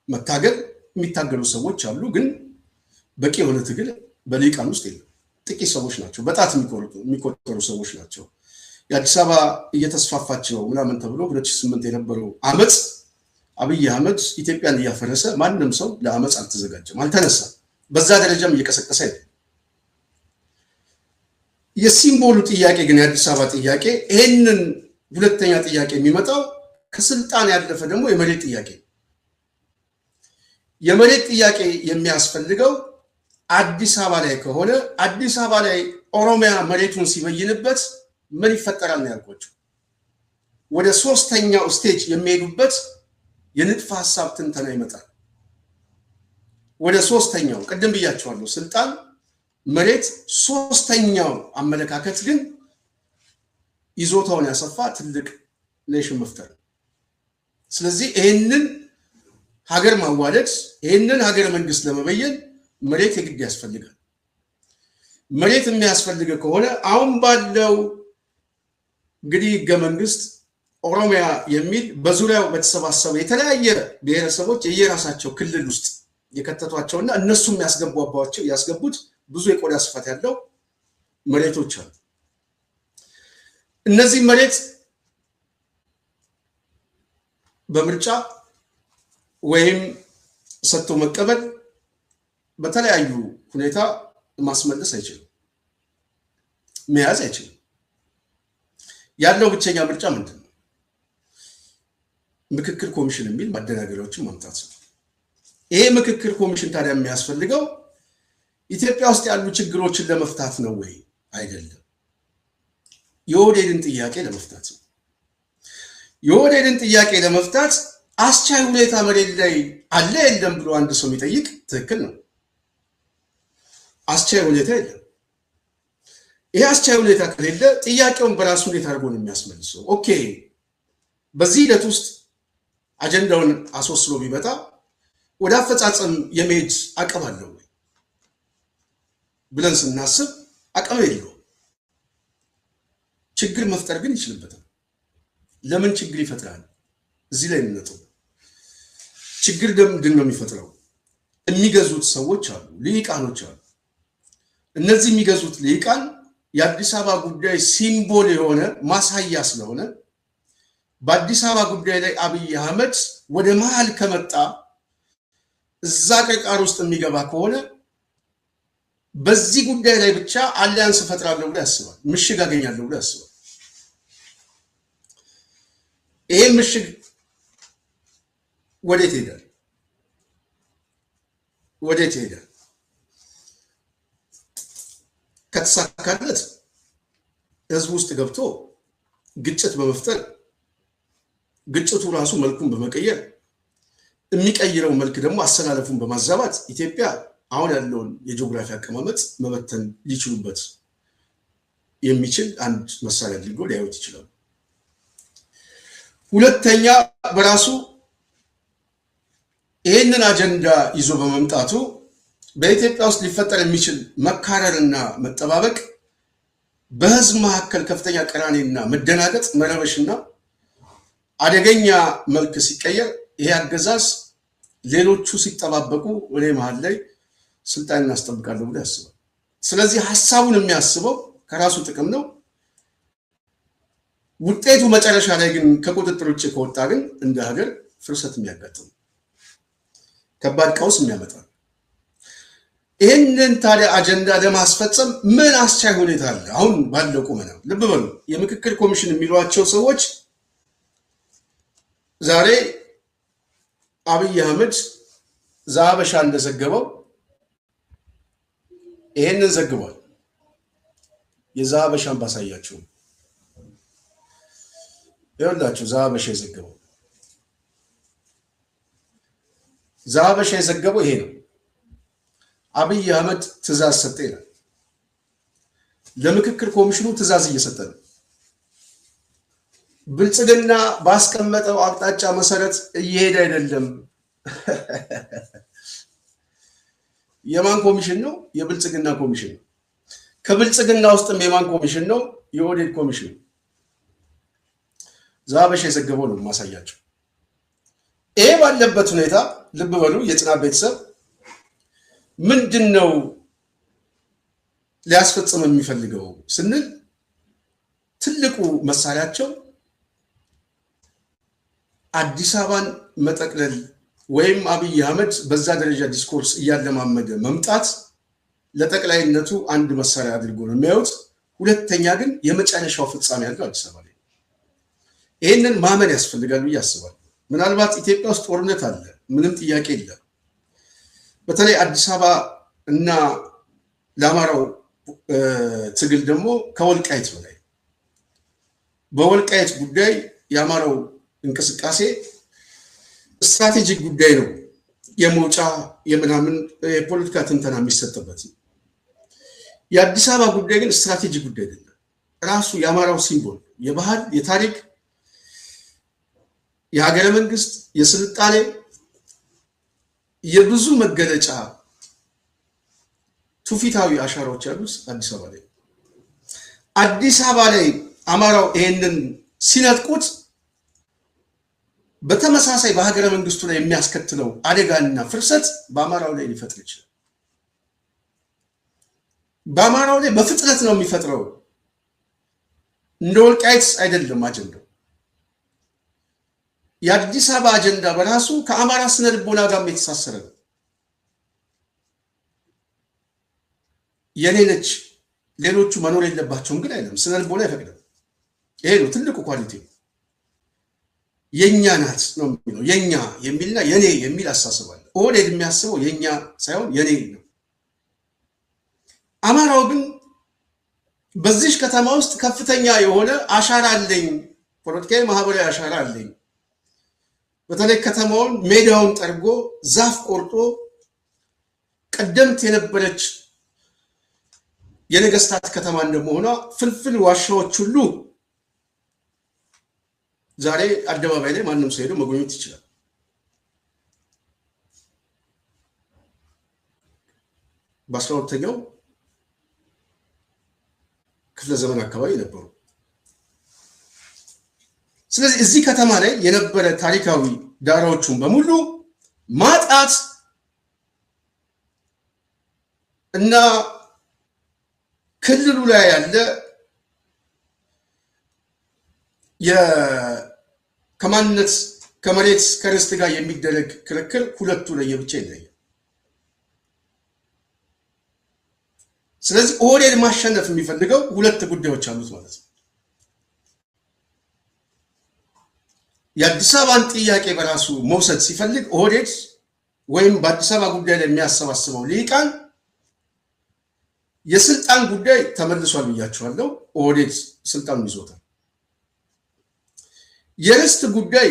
መታገል የሚታገሉ ሰዎች አሉ፣ ግን በቂ የሆነ ትግል በልሂቃን ውስጥ የለም። ጥቂት ሰዎች ናቸው፣ በጣት የሚቆጠሩ ሰዎች ናቸው። የአዲስ አበባ እየተስፋፋች ነው ምናምን ተብሎ 2008 የነበረው አመፅ አብይ አህመድ ኢትዮጵያን እያፈረሰ ማንም ሰው ለአመፅ አልተዘጋጀም፣ አልተነሳም። በዛ ደረጃም እየቀሰቀሰ አይደለም። የሲምቦሉ ጥያቄ ግን የአዲስ አበባ ጥያቄ፣ ይህንን 2ኛ ጥያቄ የሚመጣው ከስልጣን ያለፈ ደግሞ የመሬት ጥያቄ። የመሬት ጥያቄ የሚያስፈልገው አዲስ አበባ ላይ ከሆነ አዲስ አበባ ላይ ኦሮሚያ መሬቱን ሲበይንበት ምን ይፈጠራል ነው ያልኳቸው። ወደ 3ኛው ስቴጅ የሚሄዱበት የንድፈ ሐሳብ ትንተና ይመጣል። ወደ 3ኛው ቅድም ብያቸዋለሁ፣ ስልጣን፣ መሬት። 3ኛው አመለካከት ግን ይዞታውን ያሰፋ ትልቅ ኔሽን መፍጠር። ስለዚህ ይህንን ሀገር ማዋለድ፣ ይህንን ሀገር መንግስት ለመበየን መሬት የግድ ያስፈልጋል። መሬት የሚያስፈልገ ከሆነ አሁን ባለው እንግዲህ ህገ መንግስት ኦሮሚያ የሚል በዙሪያው በተሰባሰቡ የተለያየ ብሔረሰቦች የየራሳቸው ክልል ውስጥ የከተቷቸውና እነሱም ያስገቡት ብዙ የቆዳ ስፋት ያለው መሬቶች አሉ። እነዚህ መሬት በምርጫ ወይም ሰጥቶ መቀበል በተለያዩ ሁኔታ ማስመለስ አይችልም፣ መያዝ አይችልም። ያለው ብቸኛ ምርጫ ምንድን ነው? ምክክር ኮሚሽን የሚል ማደናገሪያዎችን ማምጣት ነው። ይሄ ምክክር ኮሚሽን ታዲያ የሚያስፈልገው ኢትዮጵያ ውስጥ ያሉ ችግሮችን ለመፍታት ነው ወይ? አይደለም። የኦህዴድን ጥያቄ ለመፍታት ነው። የኦህዴድን ጥያቄ ለመፍታት አስቻይ ሁኔታ መሬት ላይ አለ የለም ብሎ አንድ ሰው የሚጠይቅ ትክክል ነው። አስቻይ ሁኔታ የለም። ይሄ አስቻይ ሁኔታ ከሌለ ጥያቄውን በራሱ እንዴት አድርጎ ነው የሚያስመልሰው? ኦኬ፣ በዚህ ሂደት ውስጥ አጀንዳውን አስወስኖ ቢመጣ ወደ አፈጻጸም የመሄድ አቅም አለው ወይ ብለን ስናስብ አቅም የለውም። ችግር መፍጠር ግን ይችልበታል። ለምን ችግር ይፈጥራል? እዚህ ላይ እንነጥብ። ችግር ምንድን ነው የሚፈጥረው? የሚገዙት ሰዎች አሉ፣ ልሂቃኖች አሉ። እነዚህ የሚገዙት ልሂቃን የአዲስ አበባ ጉዳይ ሲምቦል የሆነ ማሳያ ስለሆነ በአዲስ አበባ ጉዳይ ላይ አብይ አህመድ ወደ መሃል ከመጣ እዛ ቅርቃር ውስጥ የሚገባ ከሆነ በዚህ ጉዳይ ላይ ብቻ አሊያንስ እፈጥራለሁ ብሎ ያስባል፣ ምሽግ አገኛለሁ ብሎ ያስባል። ይሄ ምሽግ ወዴት ሄዳል? ወዴት ሄዳል? ከተሳካለት ህዝብ ውስጥ ገብቶ ግጭት በመፍጠር ግጭቱ ራሱ መልኩን በመቀየር የሚቀይረው መልክ ደግሞ አሰላለፉን በማዛባት ኢትዮጵያ አሁን ያለውን የጂኦግራፊ አቀማመጥ መበተን ሊችሉበት የሚችል አንድ መሳሪያ አድርጎ ሊያዩት ይችላሉ። ሁለተኛ በራሱ ይህንን አጀንዳ ይዞ በመምጣቱ በኢትዮጵያ ውስጥ ሊፈጠር የሚችል መካረርና መጠባበቅ በህዝብ መካከል ከፍተኛ ቅራኔና መደናገጥ፣ መረበሽና አደገኛ መልክ ሲቀየር ይሄ አገዛዝ ሌሎቹ ሲጠባበቁ ወደ መሃል ላይ ስልጣን እናስጠብቃለሁ ብሎ ያስባል። ስለዚህ ሐሳቡን የሚያስበው ከራሱ ጥቅም ነው። ውጤቱ መጨረሻ ላይ ግን ከቁጥጥር ውጭ ከወጣ ግን እንደ ሀገር ፍርሰት የሚያጋጥም ከባድ ቀውስ የሚያመጣ። ይህንን ታዲያ አጀንዳ ለማስፈጸም ምን አስቻይ ሁኔታ አለ? አሁን ባለው ቁመና ልብ በሉ። የምክክር ኮሚሽን የሚሏቸው ሰዎች ዛሬ አብይ አህመድ ዛበሻ እንደዘገበው ይሄንን ዘግቧል። የዛበሻን ባሳያችሁ ይኸውላችሁ፣ ዛበሻ የዘገበው ዛበሻ የዘገበው ይሄ ነው። አብይ አህመድ ትእዛዝ ሰጠ ይላል። ለምክክር ኮሚሽኑ ትእዛዝ እየሰጠ ነው። ብልጽግና ባስቀመጠው አቅጣጫ መሰረት እየሄደ አይደለም። የማን ኮሚሽን ነው? የብልጽግና ኮሚሽን ነው። ከብልጽግና ውስጥም የማን ኮሚሽን ነው? የኦህዴድ ኮሚሽን። ዛበሻ የዘገበው ነው ማሳያቸው። ይሄ ባለበት ሁኔታ ልብ በሉ የጽናት ቤተሰብ ምንድን ነው ሊያስፈጽም የሚፈልገው ስንል ትልቁ መሳሪያቸው አዲስ አበባን መጠቅለል ወይም አብይ አህመድ በዛ ደረጃ ዲስኮርስ እያለማመደ መምጣት ለጠቅላይነቱ አንድ መሳሪያ አድርጎ ነው የሚያዩት። ሁለተኛ ግን የመጨረሻው ፍጻሜ ያለው አዲስ አበባ ላይ። ይህንን ማመን ያስፈልጋል ብዬ አስባለሁ። ምናልባት ኢትዮጵያ ውስጥ ጦርነት አለ፣ ምንም ጥያቄ የለም። በተለይ አዲስ አበባ እና ለአማራው ትግል ደግሞ ከወልቃይት በላይ በወልቃይት ጉዳይ የአማራው እንቅስቃሴ ስትራቴጂክ ጉዳይ ነው። የመውጫ የምናምን የፖለቲካ ትንተና የሚሰጥበት። የአዲስ አበባ ጉዳይ ግን ስትራቴጂክ ጉዳይ አይደለም። ራሱ የአማራው ሲምቦል፣ የባህል፣ የታሪክ፣ የሀገረ መንግስት፣ የስልጣኔ የብዙ መገለጫ ትውፊታዊ አሻራዎች ያሉት አዲስ አበባ ላይ። አዲስ አበባ ላይ አማራው ይሄንን ሲነጥቁት በተመሳሳይ በሀገረ መንግስቱ ላይ የሚያስከትለው አደጋና ፍርሰት በአማራው ላይ ሊፈጥር ይችላል። በአማራው ላይ በፍጥነት ነው የሚፈጥረው። እንደ ወልቃይት አይደለም አጀንዳው። የአዲስ አበባ አጀንዳ በራሱ ከአማራ ስነ ልቦና ጋር የተሳሰረ ነው። የኔ ነች ሌሎቹ መኖር የለባቸውም ግን አይደለም፣ ስነ ልቦና አይፈቅድም። ይሄ ነው ትልቁ ኳሊቲ። የኛ ናት ነው የሚለው። የኛ የሚልና የኔ የሚል አሳስባለሁ። ኦህዴድ የሚያስበው የኛ ሳይሆን የኔ ነው። አማራው ግን በዚህ ከተማ ውስጥ ከፍተኛ የሆነ አሻራ አለኝ፣ ፖለቲካዊ ማህበራዊ አሻራ አለኝ። በተለይ ከተማውን ሜዳውን ጠርጎ ዛፍ ቆርጦ ቀደምት የነበረች የነገስታት ከተማ እንደመሆኗ ፍልፍል ዋሻዎች ሁሉ ዛሬ አደባባይ ላይ ማንም ሰው ሄዶ መጎብኘት ይችላል። በ12ኛው ክፍለ ዘመን አካባቢ ነበሩ። ስለዚህ እዚህ ከተማ ላይ የነበረ ታሪካዊ ዳራዎቹን በሙሉ ማጣት እና ክልሉ ላይ ያለ ከማንነት ከመሬት ከርስት ጋር የሚደረግ ክርክር ሁለቱ ለየብቻ ይለያል። ስለዚህ ኦህዴድ ማሸነፍ የሚፈልገው ሁለት ጉዳዮች አሉት ማለት ነው። የአዲስ አበባን ጥያቄ በራሱ መውሰድ ሲፈልግ ኦህዴድ ወይም በአዲስ አበባ ጉዳይ ላይ የሚያሰባስበው ልሂቃን የስልጣን ጉዳይ ተመልሷል ብያቸዋለሁ። ኦህዴድ ስልጣኑን ይዞታል። የርስት ጉዳይ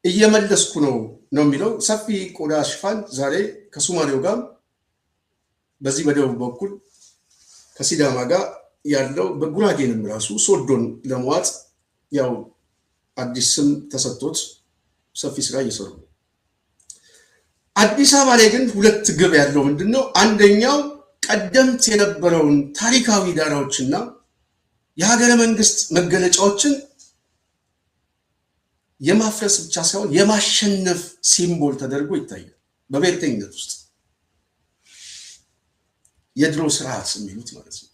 እየመለስኩ ነው የሚለው ሰፊ ቆዳ ሽፋን ዛሬ ከሶማሌው ጋር በዚህ በደቡብ በኩል ከሲዳማ ጋር ያለው በጉራጌንም ራሱ ሶዶን ለመዋጥ ያው አዲስ ስም ተሰጥቶት ሰፊ ስራ እየሰሩ ነው። አዲስ አበባ ላይ ግን ሁለት ግብ ያለው ምንድነው? አንደኛው ቀደምት የነበረውን ታሪካዊ ዳራዎችና የሀገረ መንግስት መገለጫዎችን የማፍረስ ብቻ ሳይሆን የማሸነፍ ሲምቦል ተደርጎ ይታያል። በብሔርተኝነት ውስጥ የድሮ ስርዓት የሚሉት ማለት ነው።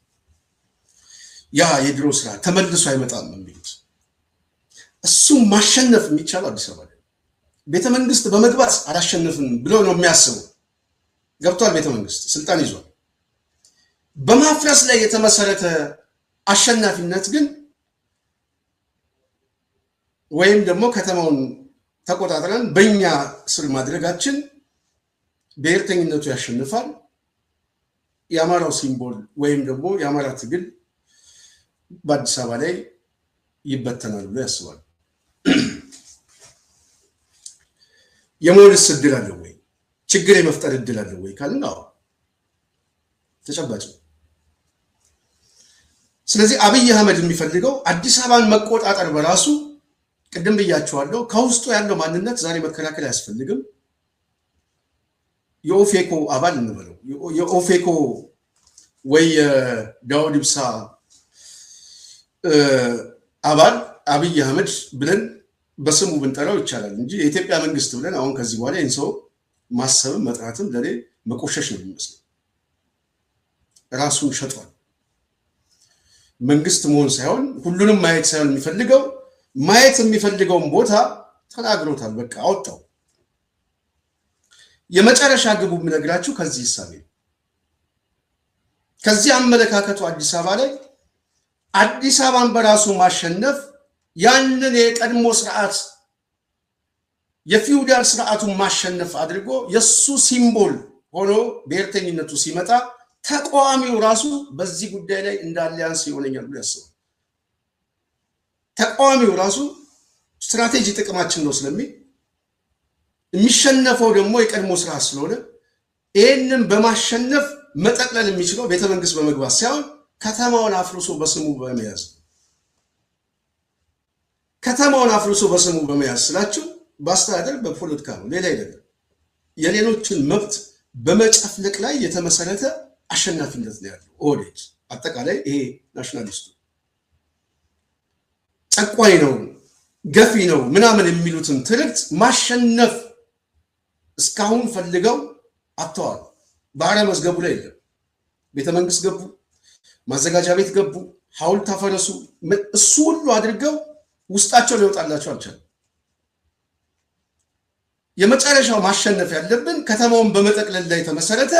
ያ የድሮ ስርዓት ተመልሶ አይመጣም የሚሉት እሱም ማሸነፍ የሚቻለው አዲስ አበባ ላይ ቤተ መንግስት በመግባት አላሸነፍም ብሎ ነው የሚያስበው። ገብቷል። ቤተ መንግስት ስልጣን ይዟል። በማፍረስ ላይ የተመሰረተ አሸናፊነት ግን ወይም ደግሞ ከተማውን ተቆጣጥረን በእኛ ስር ማድረጋችን ብሔርተኝነቱ ያሸንፋል፣ የአማራው ሲምቦል ወይም ደግሞ የአማራ ትግል በአዲስ አበባ ላይ ይበተናል ብሎ ያስባል። የመወደስ እድል አለው ወይ? ችግር የመፍጠር እድል አለው ወይ ካልን አዎ ተጨባጭ ነው። ስለዚህ አብይ አህመድ የሚፈልገው አዲስ አበባን መቆጣጠር በራሱ ቅድም ብያቸዋለሁ፣ ከውስጡ ያለው ማንነት ዛሬ መከላከል አያስፈልግም። የኦፌኮ አባል እንበለው የኦፌኮ ወይ ዳውድ ኢብሳ አባል አብይ አህመድ ብለን በስሙ ብንጠራው ይቻላል እንጂ የኢትዮጵያ መንግስት ብለን አሁን ከዚህ በኋላ ይህን ሰው ማሰብም መጥራትም ለኔ መቆሸሽ ነው የሚመስለው። ራሱን ሸጧል። መንግስት መሆን ሳይሆን ሁሉንም ማየት ሳይሆን የሚፈልገው ማየት የሚፈልገውን ቦታ ተናግሮታል። በቃ አወጣው። የመጨረሻ ግቡ የምነግራችሁ ከዚህ ሐሳብ ነው። ከዚህ አመለካከቱ አዲስ አበባ ላይ አዲስ አበባን በራሱ ማሸነፍ ያንን የቀድሞ ስርዓት የፊውዳል ስርዓቱን ማሸነፍ አድርጎ የሱ ሲምቦል ሆኖ ብሔርተኝነቱ ሲመጣ ተቃዋሚው ራሱ በዚህ ጉዳይ ላይ እንደ አሊያንስ ይሆነኛል ብሎ ያስባል። ተቃዋሚው ራሱ ስትራቴጂ ጥቅማችን ነው ስለሚል የሚሸነፈው ደግሞ የቀድሞ ስርዓት ስለሆነ ይህንን በማሸነፍ መጠቅለል የሚችለው ቤተመንግስት በመግባት ሳይሆን ከተማውን አፍርሶ በስሙ በመያዝ ከተማውን አፍርሶ በስሙ በመያዝ ስላችሁ በአስተዳደር በፖለቲካ ነው፣ ሌላ አይደለም። የሌሎችን መብት በመጨፍለቅ ላይ የተመሰረተ አሸናፊነት ነው ያለው ኦህዴድ። አጠቃላይ ይሄ ናሽናሊስቱ ጨቋኝ ነው ገፊ ነው ምናምን የሚሉትን ትርክት ማሸነፍ እስካሁን ፈልገው አጥተዋል። ባህረ መዝገቡ ላይ የለም። ቤተመንግስት ገቡ፣ ማዘጋጃ ቤት ገቡ፣ ሐውልት አፈረሱ። እሱ ሁሉ አድርገው ውስጣቸው ሊወጣላቸው አልቻለም። የመጨረሻው ማሸነፍ ያለብን ከተማውን በመጠቅለል ላይ የተመሰረተ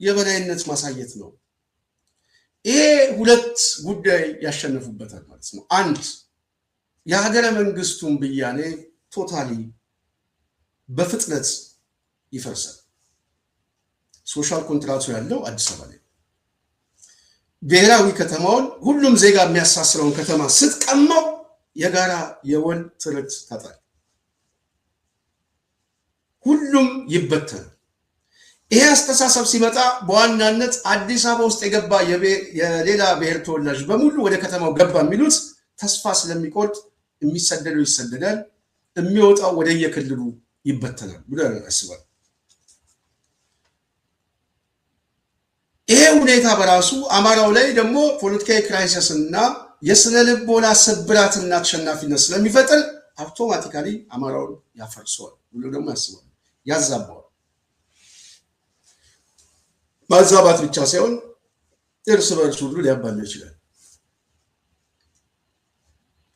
የበላይነት ማሳየት ነው። ይሄ ሁለት ጉዳይ ያሸነፉበታል ማለት ነው። አንድ የሀገረ መንግስቱን ብያኔ ቶታሊ በፍጥነት ይፈርሳል። ሶሻል ኮንትራቱ ያለው አዲስ አበባ ላይ ብሔራዊ ከተማውን ሁሉም ዜጋ የሚያሳስረውን ከተማ ስትቀማው የጋራ የወል ትርክት ታጣል። ሁሉም ይበተናል። ይሄ አስተሳሰብ ሲመጣ በዋናነት አዲስ አበባ ውስጥ የገባ የሌላ ብሔር ተወላጅ በሙሉ ወደ ከተማው ገባ የሚሉት ተስፋ ስለሚቆርጥ የሚሰደደው ይሰደዳል፣ የሚወጣው ወደ የክልሉ ይበተናል ብሎ ያስባል። ይሄ ሁኔታ በራሱ አማራው ላይ ደግሞ ፖለቲካዊ ክራይሲስ እና የስነ ልቦና ስብራትና ተሸናፊነት ስለሚፈጥር አውቶማቲካሊ አማራውን ያፈርሰዋል ብሎ ደግሞ ያስባል፣ ያዛባዋል። ማዛባት ብቻ ሳይሆን እርስ በርስ ሁሉ ሊያባለው ይችላል።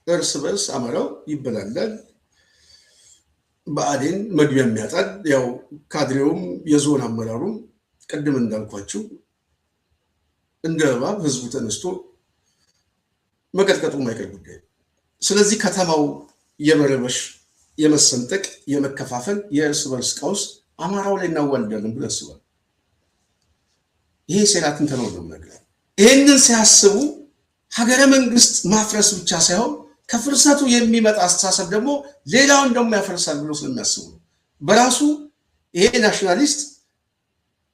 እርስ በርስ አማራው ይበላላል። ብአዴን መግቢያ የሚያጣል። ያው ካድሬውም የዞን አመራሩም ቅድም እንዳልኳችሁ እንደ እባብ ህዝቡ ተነስቶ መቀጥቀጡ የማይቀር ጉዳይ። ስለዚህ ከተማው የመረበሽ፣ የመሰንጠቅ፣ የመከፋፈል፣ የእርስ በርስ ቀውስ አማራው ላይ እናዋልዳለን ብሎ ያስባል። ይሄ ሴራትን ተነው ነው ነገር። ይሄንን ሲያስቡ ሀገረ መንግስት ማፍረስ ብቻ ሳይሆን ከፍርሰቱ የሚመጣ አስተሳሰብ ደግሞ ሌላውን ደግሞ ያፈርሳል ብሎ ስለሚያስቡ ነው። በራሱ ይሄ ናሽናሊስት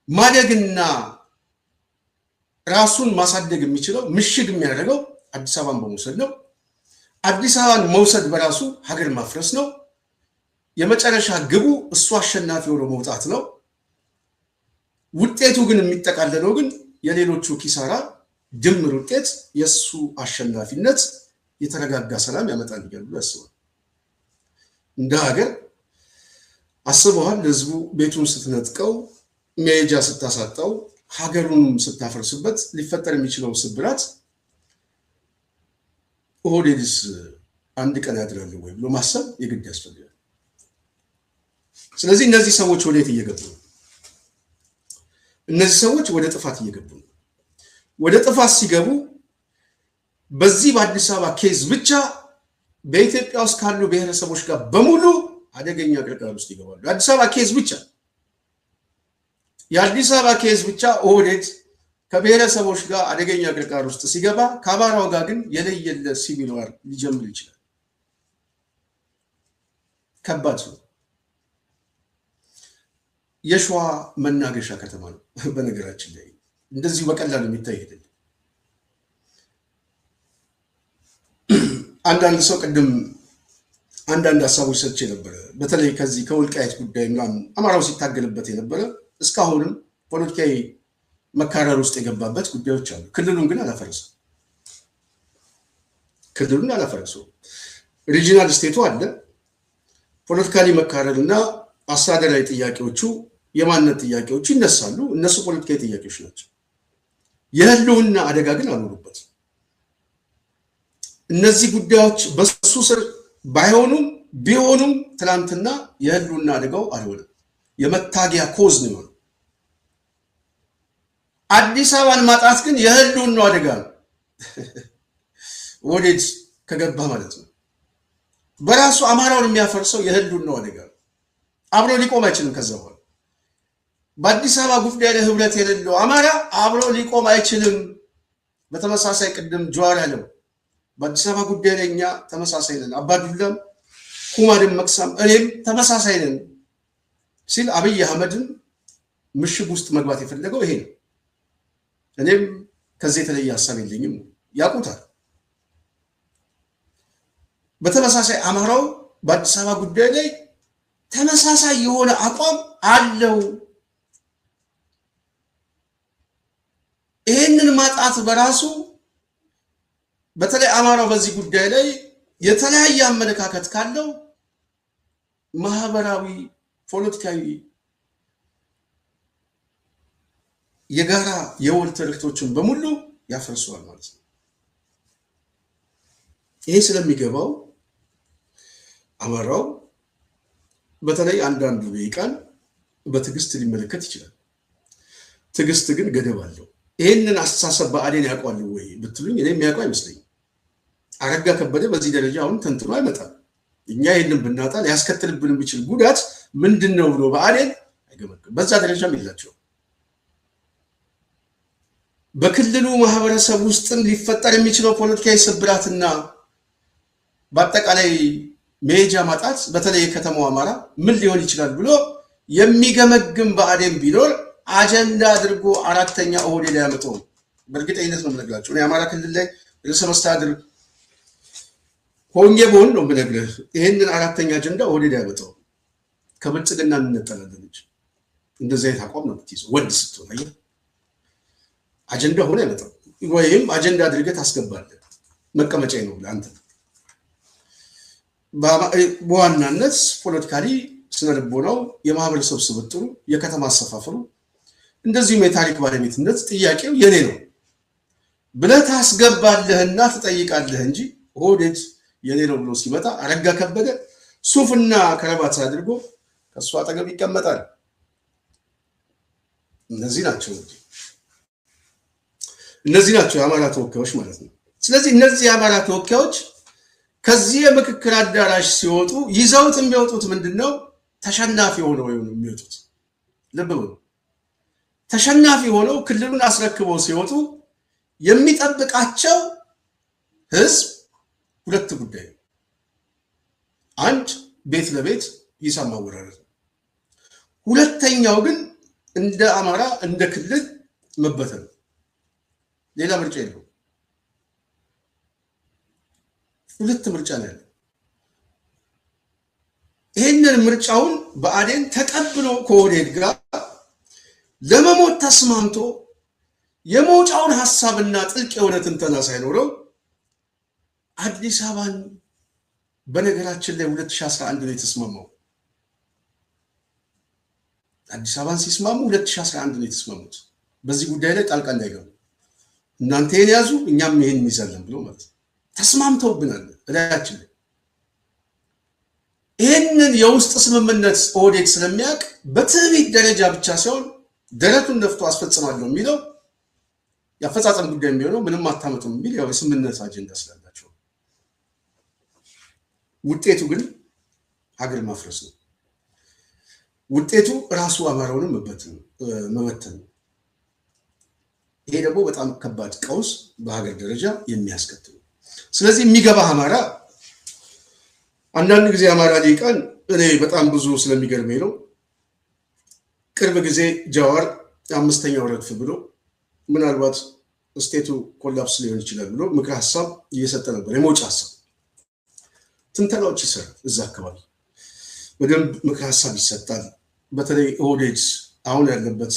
ማደግና ራሱን ማሳደግ የሚችለው ምሽግ የሚያደርገው አዲስ አበባን በመውሰድ ነው። አዲስ አበባን መውሰድ በራሱ ሀገር ማፍረስ ነው። የመጨረሻ ግቡ እሱ አሸናፊ ሆኖ መውጣት ነው። ውጤቱ ግን የሚጠቃለለው ግን የሌሎቹ ኪሳራ ድምር ውጤት የሱ አሸናፊነት የተረጋጋ ሰላም ያመጣል ብሎ ያስባል። እንደ ሀገር አስበዋል። ህዝቡ ቤቱን ስትነጥቀው፣ መሄጃ ስታሳጣው፣ ሀገሩን ስታፈርስበት ሊፈጠር የሚችለው ስብራት ኦህዴድስ አንድ ቀን ያድራል ወይ ብሎ ማሰብ የግድ ያስፈልጋል። ስለዚህ እነዚህ ሰዎች ወዴት እየገቡ ነው? እነዚህ ሰዎች ወደ ጥፋት እየገቡ ነው። ወደ ጥፋት ሲገቡ በዚህ በአዲስ አበባ ኬዝ ብቻ በኢትዮጵያ ውስጥ ካሉ ብሔረሰቦች ጋር በሙሉ አደገኛ ቅርቃር ውስጥ ይገባሉ። የአዲስ አበባ ኬዝ ብቻ የአዲስ አበባ ኬዝ ብቻ ኦህዴድ ከብሔረሰቦች ጋር አደገኛ ቅርቃር ውስጥ ሲገባ ከአማራው ጋር ግን የለየለ ሲቪል ዋር ሊጀምር ይችላል። ከባድ ነው። የሸዋ መናገሻ ከተማ ነው። በነገራችን ላይ እንደዚሁ በቀላሉ የሚታይ አይደለም። አንዳንድ ሰው ቅድም አንዳንድ ሀሳቦች ሰጥቼ ነበረ። በተለይ ከዚህ ከወልቃይት ጉዳይ ምናምን አማራው ሲታገልበት የነበረ እስካሁንም ፖለቲካዊ መካረር ውስጥ የገባበት ጉዳዮች አሉ። ክልሉን ግን አላፈረሰው። ክልሉን አላፈረሰው። ሪጂናል ስቴቱ አለ። ፖለቲካሊ መካረርና አስተዳደራዊ ጥያቄዎቹ የማንነት ጥያቄዎቹ ይነሳሉ። እነሱ ፖለቲካዊ ጥያቄዎች ናቸው። የህልውና አደጋ ግን አልኖሩበት። እነዚህ ጉዳዮች በሱ ስር ባይሆኑም ቢሆኑም ትናንትና የህልውና አደጋው አልሆነም። የመታገያ ኮዝ ነው የሆነው። አዲስ አበባን ማጣት ግን የህልውናው አደጋ ነው። ወዴት ከገባ ማለት ነው። በራሱ አማራውን የሚያፈርሰው የህልውናው አደጋ ነው። አብሮ ሊቆም አይችልም። ከዛ በኋላ በአዲስ አበባ ጉዳይ ላይ ህብረት የሌለው አማራ አብሮ ሊቆም አይችልም። በተመሳሳይ ቅድም ጀዋር ያለው በአዲስ አበባ ጉዳይ ላይ እኛ ተመሳሳይ ነን፣ አባዱላም ኩማድም መቅሳም እኔም ተመሳሳይ ነን ሲል አብይ አህመድን ምሽግ ውስጥ መግባት የፈለገው ይሄ ነው። እኔም ከዚህ የተለየ ሀሳብ የለኝም፣ ያውቁታል። በተመሳሳይ አማራው በአዲስ አበባ ጉዳይ ላይ ተመሳሳይ የሆነ አቋም አለው። ይህንን ማጣት በራሱ በተለይ አማራው በዚህ ጉዳይ ላይ የተለያየ አመለካከት ካለው ማህበራዊ፣ ፖለቲካዊ የጋራ የወል ትርክቶችን በሙሉ ያፈርሰዋል ማለት ነው። ይሄ ስለሚገባው አማራው በተለይ አንዳንዱ ሊቃን በትዕግስት ሊመለከት ይችላል። ትዕግስት ግን ገደብ አለው። ይህንን አስተሳሰብ ብአዴን ያውቀዋል ወይ ብትሉኝ እኔ የሚያውቀው አይመስለኝም። አረጋ ከበደ በዚህ ደረጃ አሁን ተንትኖ አይመጣም። እኛ ይህንን ብናጣ ሊያስከትልብን የሚችል ጉዳት ምንድን ነው ብሎ ብአዴን አይገመግም። በዛ ደረጃም የላቸውም። በክልሉ ማህበረሰብ ውስጥም ሊፈጠር የሚችለው ፖለቲካዊ ስብራትና በአጠቃላይ መሄጃ ማጣት በተለይ የከተማው አማራ ምን ሊሆን ይችላል ብሎ የሚገመግም ብአዴን ቢኖር አጀንዳ አድርጎ አራተኛ ኦህዴድ ያመጣው በእርግጠኝነት ነው የምነግራቸው። የአማራ ክልል ላይ ርዕሰ መስተዳድር ሆኜ በሆን ነው የምነግርህ። ይህንን አራተኛ አጀንዳ ኦህዴድ ያመጣው ከብልጽግና እንነጠላለን እንጂ እንደዚህ አይነት አቋም ነው የምትይዘው። ወድ ስትሆን አየህ አጀንዳ ሆነ ያመጣው ወይም አጀንዳ አድርገህ ታስገባለህ። መቀመጫ ነው ብለህ አንተ በዋናነት ፖለቲካሊ ስነልቦናው የማህበረሰብ ስብጥሩ የከተማ አሰፋፈሩ እንደዚሁም የታሪክ ባለቤትነት ጥያቄው የኔ ነው ብለህ ታስገባለህና ትጠይቃለህ እንጂ ኦህዴድ የኔ ነው ብሎ ሲመጣ አረጋ ከበደ ሱፍና ከረባት አድርጎ ከሱ አጠገብ ይቀመጣል። እነዚህ ናቸው የአማራ ተወካዮች ማለት ነው። ስለዚህ እነዚህ የአማራ ተወካዮች ከዚህ የምክክር አዳራሽ ሲወጡ ይዘውት የሚወጡት ምንድነው? ተሸናፊ ሆነው የሚወጡት። ልብ በሉ፣ ተሸናፊ ሆነው ክልሉን አስረክበው ሲወጡ የሚጠብቃቸው ህዝብ ሁለት ጉዳይ ነው። አንድ ቤት ለቤት ሂሳብ ማወራረድ፣ ሁለተኛው ግን እንደ አማራ እንደ ክልል መበተን። ሌላ ምርጫ የለውም። ሁለት ምርጫ ነው ያለው። ይህንን ምርጫውን ብአዴን ተቀብሎ ከኦህዴድ ጋር ለመሞት ተስማምቶ የመውጫውን ሐሳብና ጥልቅ የሆነ ትንተና ሳይኖረው አዲስ አበባን በነገራችን ላይ 2011 ነው የተስማማው። አዲስ አበባን ሲስማሙ 2011 ነው የተስማሙት። በዚህ ጉዳይ ላይ ጣልቃ እንዳይገቡ እናንተ ይሄን ያዙ እኛም ይሄን እንይዛለን ብሎ ማለት ነው። ተስማምተውብናል እላያችን ላይ። ይህንን የውስጥ ስምምነት ኦህዴድ ስለሚያውቅ በትዕቢት ደረጃ ብቻ ሲሆን ደረቱን ነፍቶ አስፈጽማለሁ የሚለው የአፈጻጸም ጉዳይ የሚሆነው ምንም አታመጡም የሚል ያው የስምምነት አጀንዳ ስላላቸው፣ ውጤቱ ግን ሀገር ማፍረስ ነው። ውጤቱ ራሱ አማራውንም መበተን ነው። ይሄ ደግሞ በጣም ከባድ ቀውስ በሀገር ደረጃ የሚያስከትል። ስለዚህ የሚገባ አማራ አንዳንድ ጊዜ አማራ ሊቃን እኔ በጣም ብዙ ስለሚገርመኝ ነው። ቅርብ ጊዜ ጃዋር አምስተኛው ረድፍ ብሎ ምናልባት ስቴቱ ኮላፕስ ሊሆን ይችላል ብሎ ምክር ሀሳብ እየሰጠ ነበር። የመውጫ ሀሳብ ትንተናዎች ይሰራል። እዛ አካባቢ በደንብ ምክር ሀሳብ ይሰጣል። በተለይ ኦህዴድ አሁን ያለበት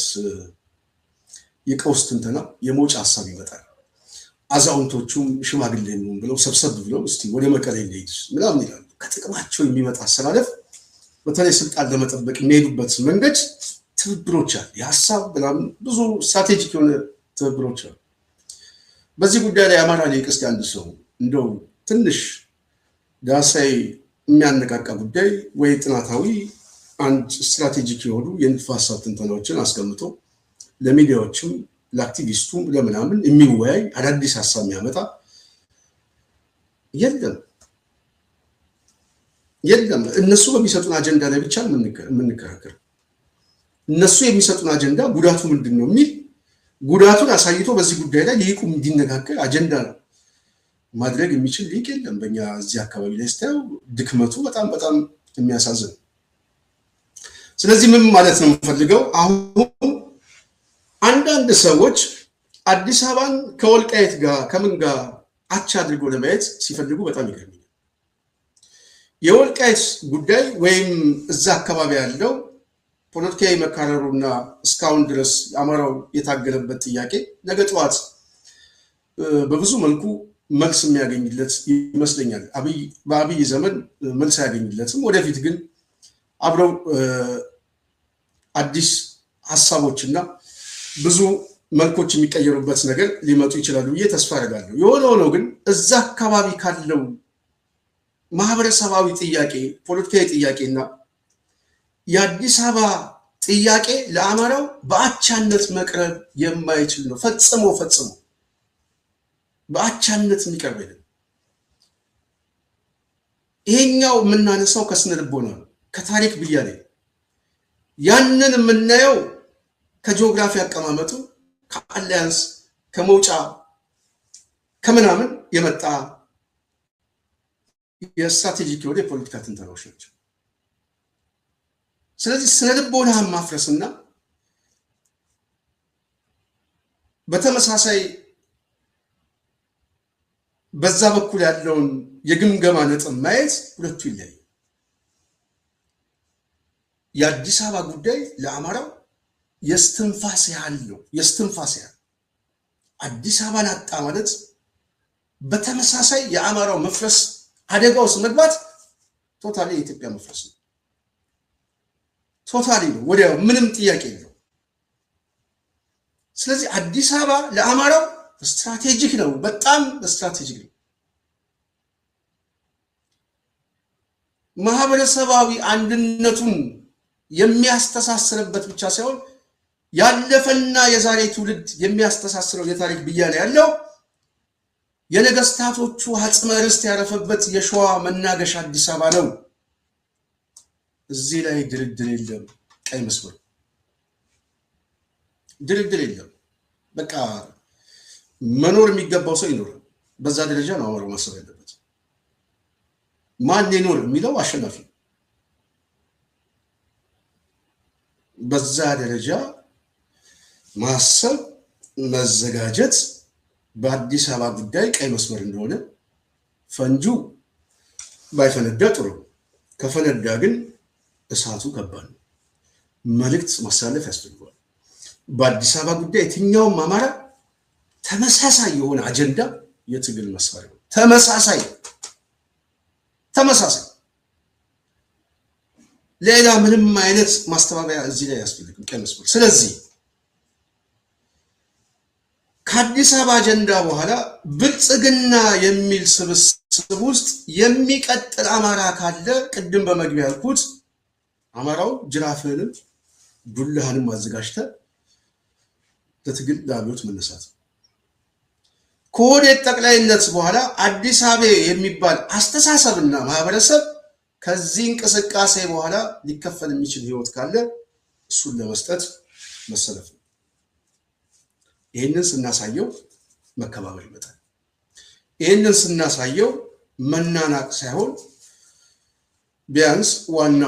የቀውስ ትንተና የመውጫ ሀሳብ ይመጣል። አዛውንቶቹም ሽማግሌን ብለው ሰብሰብ ብለው እስቲ ወደ መቀሌ እንሂድ ምናምን ይላሉ። ከጥቅማቸው የሚመጣ አሰላለፍ በተለይ ስልጣን ለመጠበቅ የሚሄዱበት መንገድ ትብብሮች አሉ። የሀሳብ ምናምን ብዙ ስትራቴጂክ የሆነ ትብብሮች አሉ። በዚህ ጉዳይ ላይ አማራ ላይ እስቲ አንድ ሰው እንደው ትንሽ ዳሳይ የሚያነቃቃ ጉዳይ ወይ ጥናታዊ አንድ ስትራቴጂክ የሆኑ የንድፈ ሀሳብ ትንተናዎችን አስቀምጦ ለሚዲያዎችም ለአክቲቪስቱም ለምናምን የሚወያይ አዳዲስ ሀሳብ የሚያመጣ የለም። እነሱ በሚሰጡን አጀንዳ ላይ ብቻ የምንከራከር። እነሱ የሚሰጡን አጀንዳ ጉዳቱ ምንድን ነው የሚል ጉዳቱን አሳይቶ በዚህ ጉዳይ ላይ ሊቁ እንዲነጋገር አጀንዳ ማድረግ የሚችል ሊቅ የለም። በእኛ እዚህ አካባቢ ላይ ስታየው ድክመቱ በጣም በጣም የሚያሳዝን። ስለዚህ ምን ማለት ነው የምፈልገው፣ አሁን አንዳንድ ሰዎች አዲስ አበባን ከወልቃይት ጋር ከምን ጋር አቻ አድርጎ ለማየት ሲፈልጉ በጣም ይገርመኛል። የወልቃይት ጉዳይ ወይም እዛ አካባቢ ያለው ፖለቲካዊ መካረሩና እስካሁን ድረስ አማራው የታገለበት ጥያቄ ነገ ጠዋት በብዙ መልኩ መልስ የሚያገኝለት ይመስለኛል። በአብይ ዘመን መልስ አያገኝለትም። ወደፊት ግን አብረው አዲስ ሀሳቦችና ብዙ መልኮች የሚቀየሩበት ነገር ሊመጡ ይችላሉ ብዬ ተስፋ አደርጋለሁ። የሆነ ሆኖ ግን እዛ አካባቢ ካለው ማህበረሰባዊ ጥያቄ፣ ፖለቲካዊ ጥያቄና የአዲስ አበባ ጥያቄ ለአማራው በአቻነት መቅረብ የማይችል ነው። ፈጽሞ በአቻነት የሚቀርብ አይደለም። ይሄኛው የምናነሳው ከስነ ልቦና ነው፣ ከታሪክ ብያኔ። ያንን የምናየው ከጂኦግራፊ አቀማመጡ፣ ከአሊያንስ፣ ከመውጫ ከምናምን የመጣ የስትራቴጂክ የሆነ የፖለቲካ ትንተናዎች ናቸው። ስለዚህ ስነ ልቦናን ማፍረስና በተመሳሳይ በዛ በኩል ያለውን የግምገማ ነጥብ ማየት ሁለቱ ይለያል። የአዲስ አበባ ጉዳይ ለአማራው የስትንፋስ ያህል ነው። የስትንፋስ ያህል አዲስ አበባን አጣ ማለት በተመሳሳይ የአማራው መፍረስ አደጋ ውስጥ መግባት ቶታሊ የኢትዮጵያ መፍረስ ነው። ቶታሊ ነው፣ ወዲያው ምንም ጥያቄ የለው። ስለዚህ አዲስ አበባ ለአማራው ስትራቴጂክ ነው፣ በጣም ስትራቴጂክ ነው። ማህበረሰባዊ አንድነቱን የሚያስተሳስርበት ብቻ ሳይሆን ያለፈና የዛሬ ትውልድ የሚያስተሳስረው የታሪክ ብያኔ ያለው የነገስታቶቹ አጽመ ርስት ያረፈበት የሸዋ መናገሻ አዲስ አበባ ነው። እዚህ ላይ ድርድር የለም። ቀይ መስመር ድርድር የለም። በቃ መኖር የሚገባው ሰው ይኖር። በዛ ደረጃ ነው አማራው ማሰብ ያለበት። ማን ይኖር የሚለው አሸናፊ። በዛ ደረጃ ማሰብ መዘጋጀት በአዲስ አበባ ጉዳይ ቀይ መስመር እንደሆነ ፈንጁ ባይፈነዳ ጥሩ፣ ከፈነዳ ግን እሳቱ ከባድ ነው። መልእክት ማሳለፍ ያስፈልጋል። በአዲስ አበባ ጉዳይ የትኛውም አማራ ተመሳሳይ የሆነ አጀንዳ የትግል መሳሪያ ነው። ተመሳሳይ ሌላ ምንም አይነት ማስተባበያ እዚህ ላይ ያስፈልግም ቀይ መስመር። ስለዚህ ከአዲስ አበባ አጀንዳ በኋላ ብልጽግና የሚል ስብስብ ውስጥ የሚቀጥል አማራ ካለ ቅድም በመግቢያ ያልኩት አማራው ጅራፍህንም ዱላህንም አዘጋጅተ ለትግል ለአብዮት መነሳት። ከወዴት ጠቅላይነት በኋላ አዲስ አበባ የሚባል አስተሳሰብና ማህበረሰብ ከዚህ እንቅስቃሴ በኋላ ሊከፈል የሚችል ህይወት ካለ እሱን ለመስጠት መሰለፍ ነው። ይህንን ስናሳየው መከባበር ይመጣል። ይህንን ስናሳየው መናናቅ ሳይሆን ቢያንስ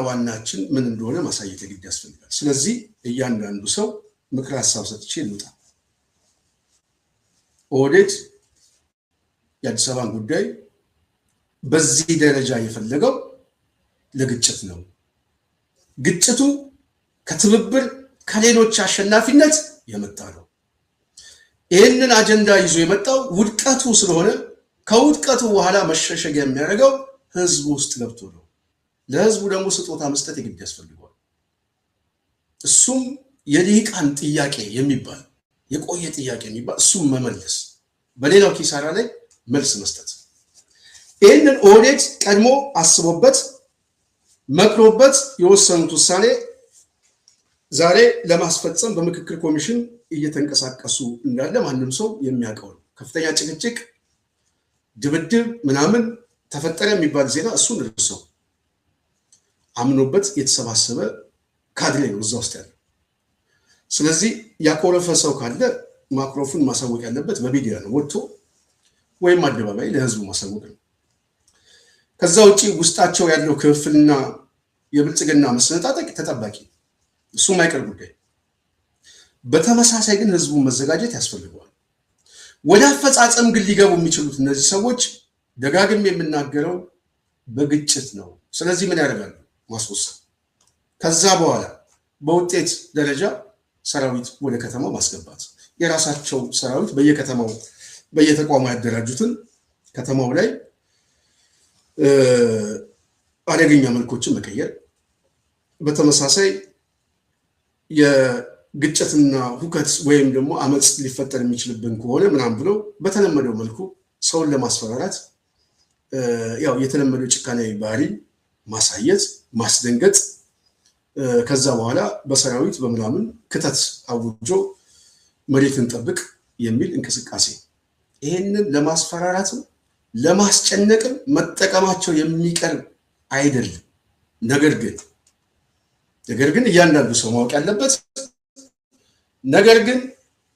ዋናችን ምን እንደሆነ ማሳየት የግድ ያስፈልጋል። ስለዚህ እያንዳንዱ ሰው ምክር ሀሳብ ሰጥቼ ልውጣ። ኦህዴድ የአዲስ አበባን ጉዳይ በዚህ ደረጃ የፈለገው ለግጭት ነው። ግጭቱ ከትብብር ከሌሎች አሸናፊነት የመጣ ነው። ይህንን አጀንዳ ይዞ የመጣው ውድቀቱ ስለሆነ ከውድቀቱ በኋላ መሸሸጊያ የሚያደርገው ህዝቡ ውስጥ ገብቶ ነው። ለህዝቡ ደግሞ ስጦታ መስጠት የግድ ያስፈልገዋል። እሱም የልሂቃን ጥያቄ የሚባል የቆየ ጥያቄ የሚባል እሱም መመለስ፣ በሌላው ኪሳራ ላይ መልስ መስጠት። ይህንን ኦህዴድ ቀድሞ አስቦበት መክሮበት የወሰኑት ውሳኔ ዛሬ ለማስፈጸም በምክክር ኮሚሽን እየተንቀሳቀሱ እንዳለ ማንም ሰው የሚያውቀው ነው። ከፍተኛ ጭቅጭቅ፣ ድብድብ ምናምን ተፈጠረ የሚባል ዜና እሱን እርሰው አምኖበት የተሰባሰበ ካድሬ ነው እዛ ውስጥ ያለው። ስለዚህ ያኮረፈ ሰው ካለ ማክሮፉን ማሳወቅ ያለበት በሚዲያ ነው፣ ወጥቶ ወይም አደባባይ ለህዝቡ ማሳወቅ ነው። ከዛ ውጪ ውስጣቸው ያለው ክፍልና የብልጽግና መሰነጣጠቅ ተጠባቂ፣ እሱ ማይቀር ጉዳይ። በተመሳሳይ ግን ህዝቡ መዘጋጀት ያስፈልገዋል። ወደ አፈጻጸም ግን ሊገቡ የሚችሉት እነዚህ ሰዎች ደጋግም የምናገረው በግጭት ነው። ስለዚህ ምን ያደርጋሉ? ማስወሰን። ከዛ በኋላ በውጤት ደረጃ ሰራዊት ወደ ከተማው ማስገባት፣ የራሳቸው ሰራዊት በየከተማው በየተቋሙ ያደራጁትን ከተማው ላይ አደገኛ መልኮችን መቀየር፣ በተመሳሳይ የግጭትና ሁከት ወይም ደግሞ አመፅ ሊፈጠር የሚችልብን ከሆነ ምናምን ብሎ በተለመደው መልኩ ሰውን ለማስፈራራት ያው የተለመደው ጭካኔ ባህሪ ማሳየት፣ ማስደንገጥ፣ ከዛ በኋላ በሰራዊት በምናምን ክተት አውጆ መሬትን ጠብቅ የሚል እንቅስቃሴ ይሄንን ለማስፈራራትም ለማስጨነቅም መጠቀማቸው የሚቀር አይደለም። ነገር ግን እያንዳንዱ ሰው ማወቅ ያለበት ነገር ግን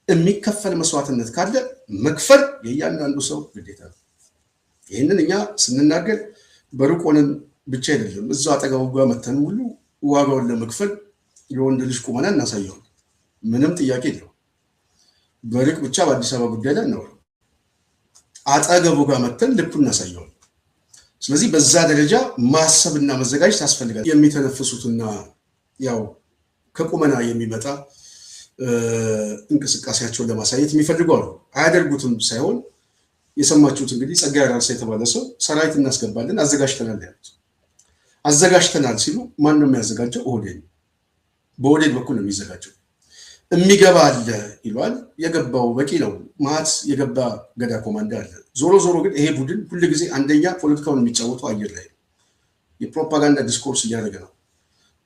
የሚከፈል መስዋዕትነት ካለ መክፈል የእያንዳንዱ ሰው ግዴታ ነው። ይህንን እኛ ስንናገር በሩቅ ሆነን ብቻ አይደለም፣ እዛው አጠገቡ ጋር መተን ሁሉ ዋጋውን ለመክፈል የወንድ ልጅ ቁመና እናሳየዋለን። ምንም ጥያቄ የለውም። በሩቅ ብቻ በአዲስ አበባ ጉዳይ ላይ ነው፣ አጠገቡ ጋር መተን ልኩ እናሳየዋለን። ስለዚህ በዛ ደረጃ ማሰብና መዘጋጀት ያስፈልጋል። የሚተነፍሱትና ያው ከቁመና የሚመጣ እንቅስቃሴያቸውን ለማሳየት የሚፈልጉ አሉ። አያደርጉትም ሳይሆን የሰማችሁት እንግዲህ ጸጋዬ አራርሳ የተባለ ሰው ሰራዊት እናስገባለን አዘጋጅተናል ያሉት። አዘጋጅተናል ሲሉ ማን ነው የሚያዘጋጀው? ኦህዴድ ነው። በኦህዴድ በኩል ነው የሚዘጋጀው። የሚገባ አለ ይሏል። የገባው በቂ ነው። ማት የገባ ገዳ ኮማንዳ አለ። ዞሮ ግን ይሄ ቡድን ሁሉ ጊዜ አንደኛ ፖለቲካውን የሚጫወተው አየር ላይ ነው። የፕሮፓጋንዳ ዲስኮርስ እያደረገ ነው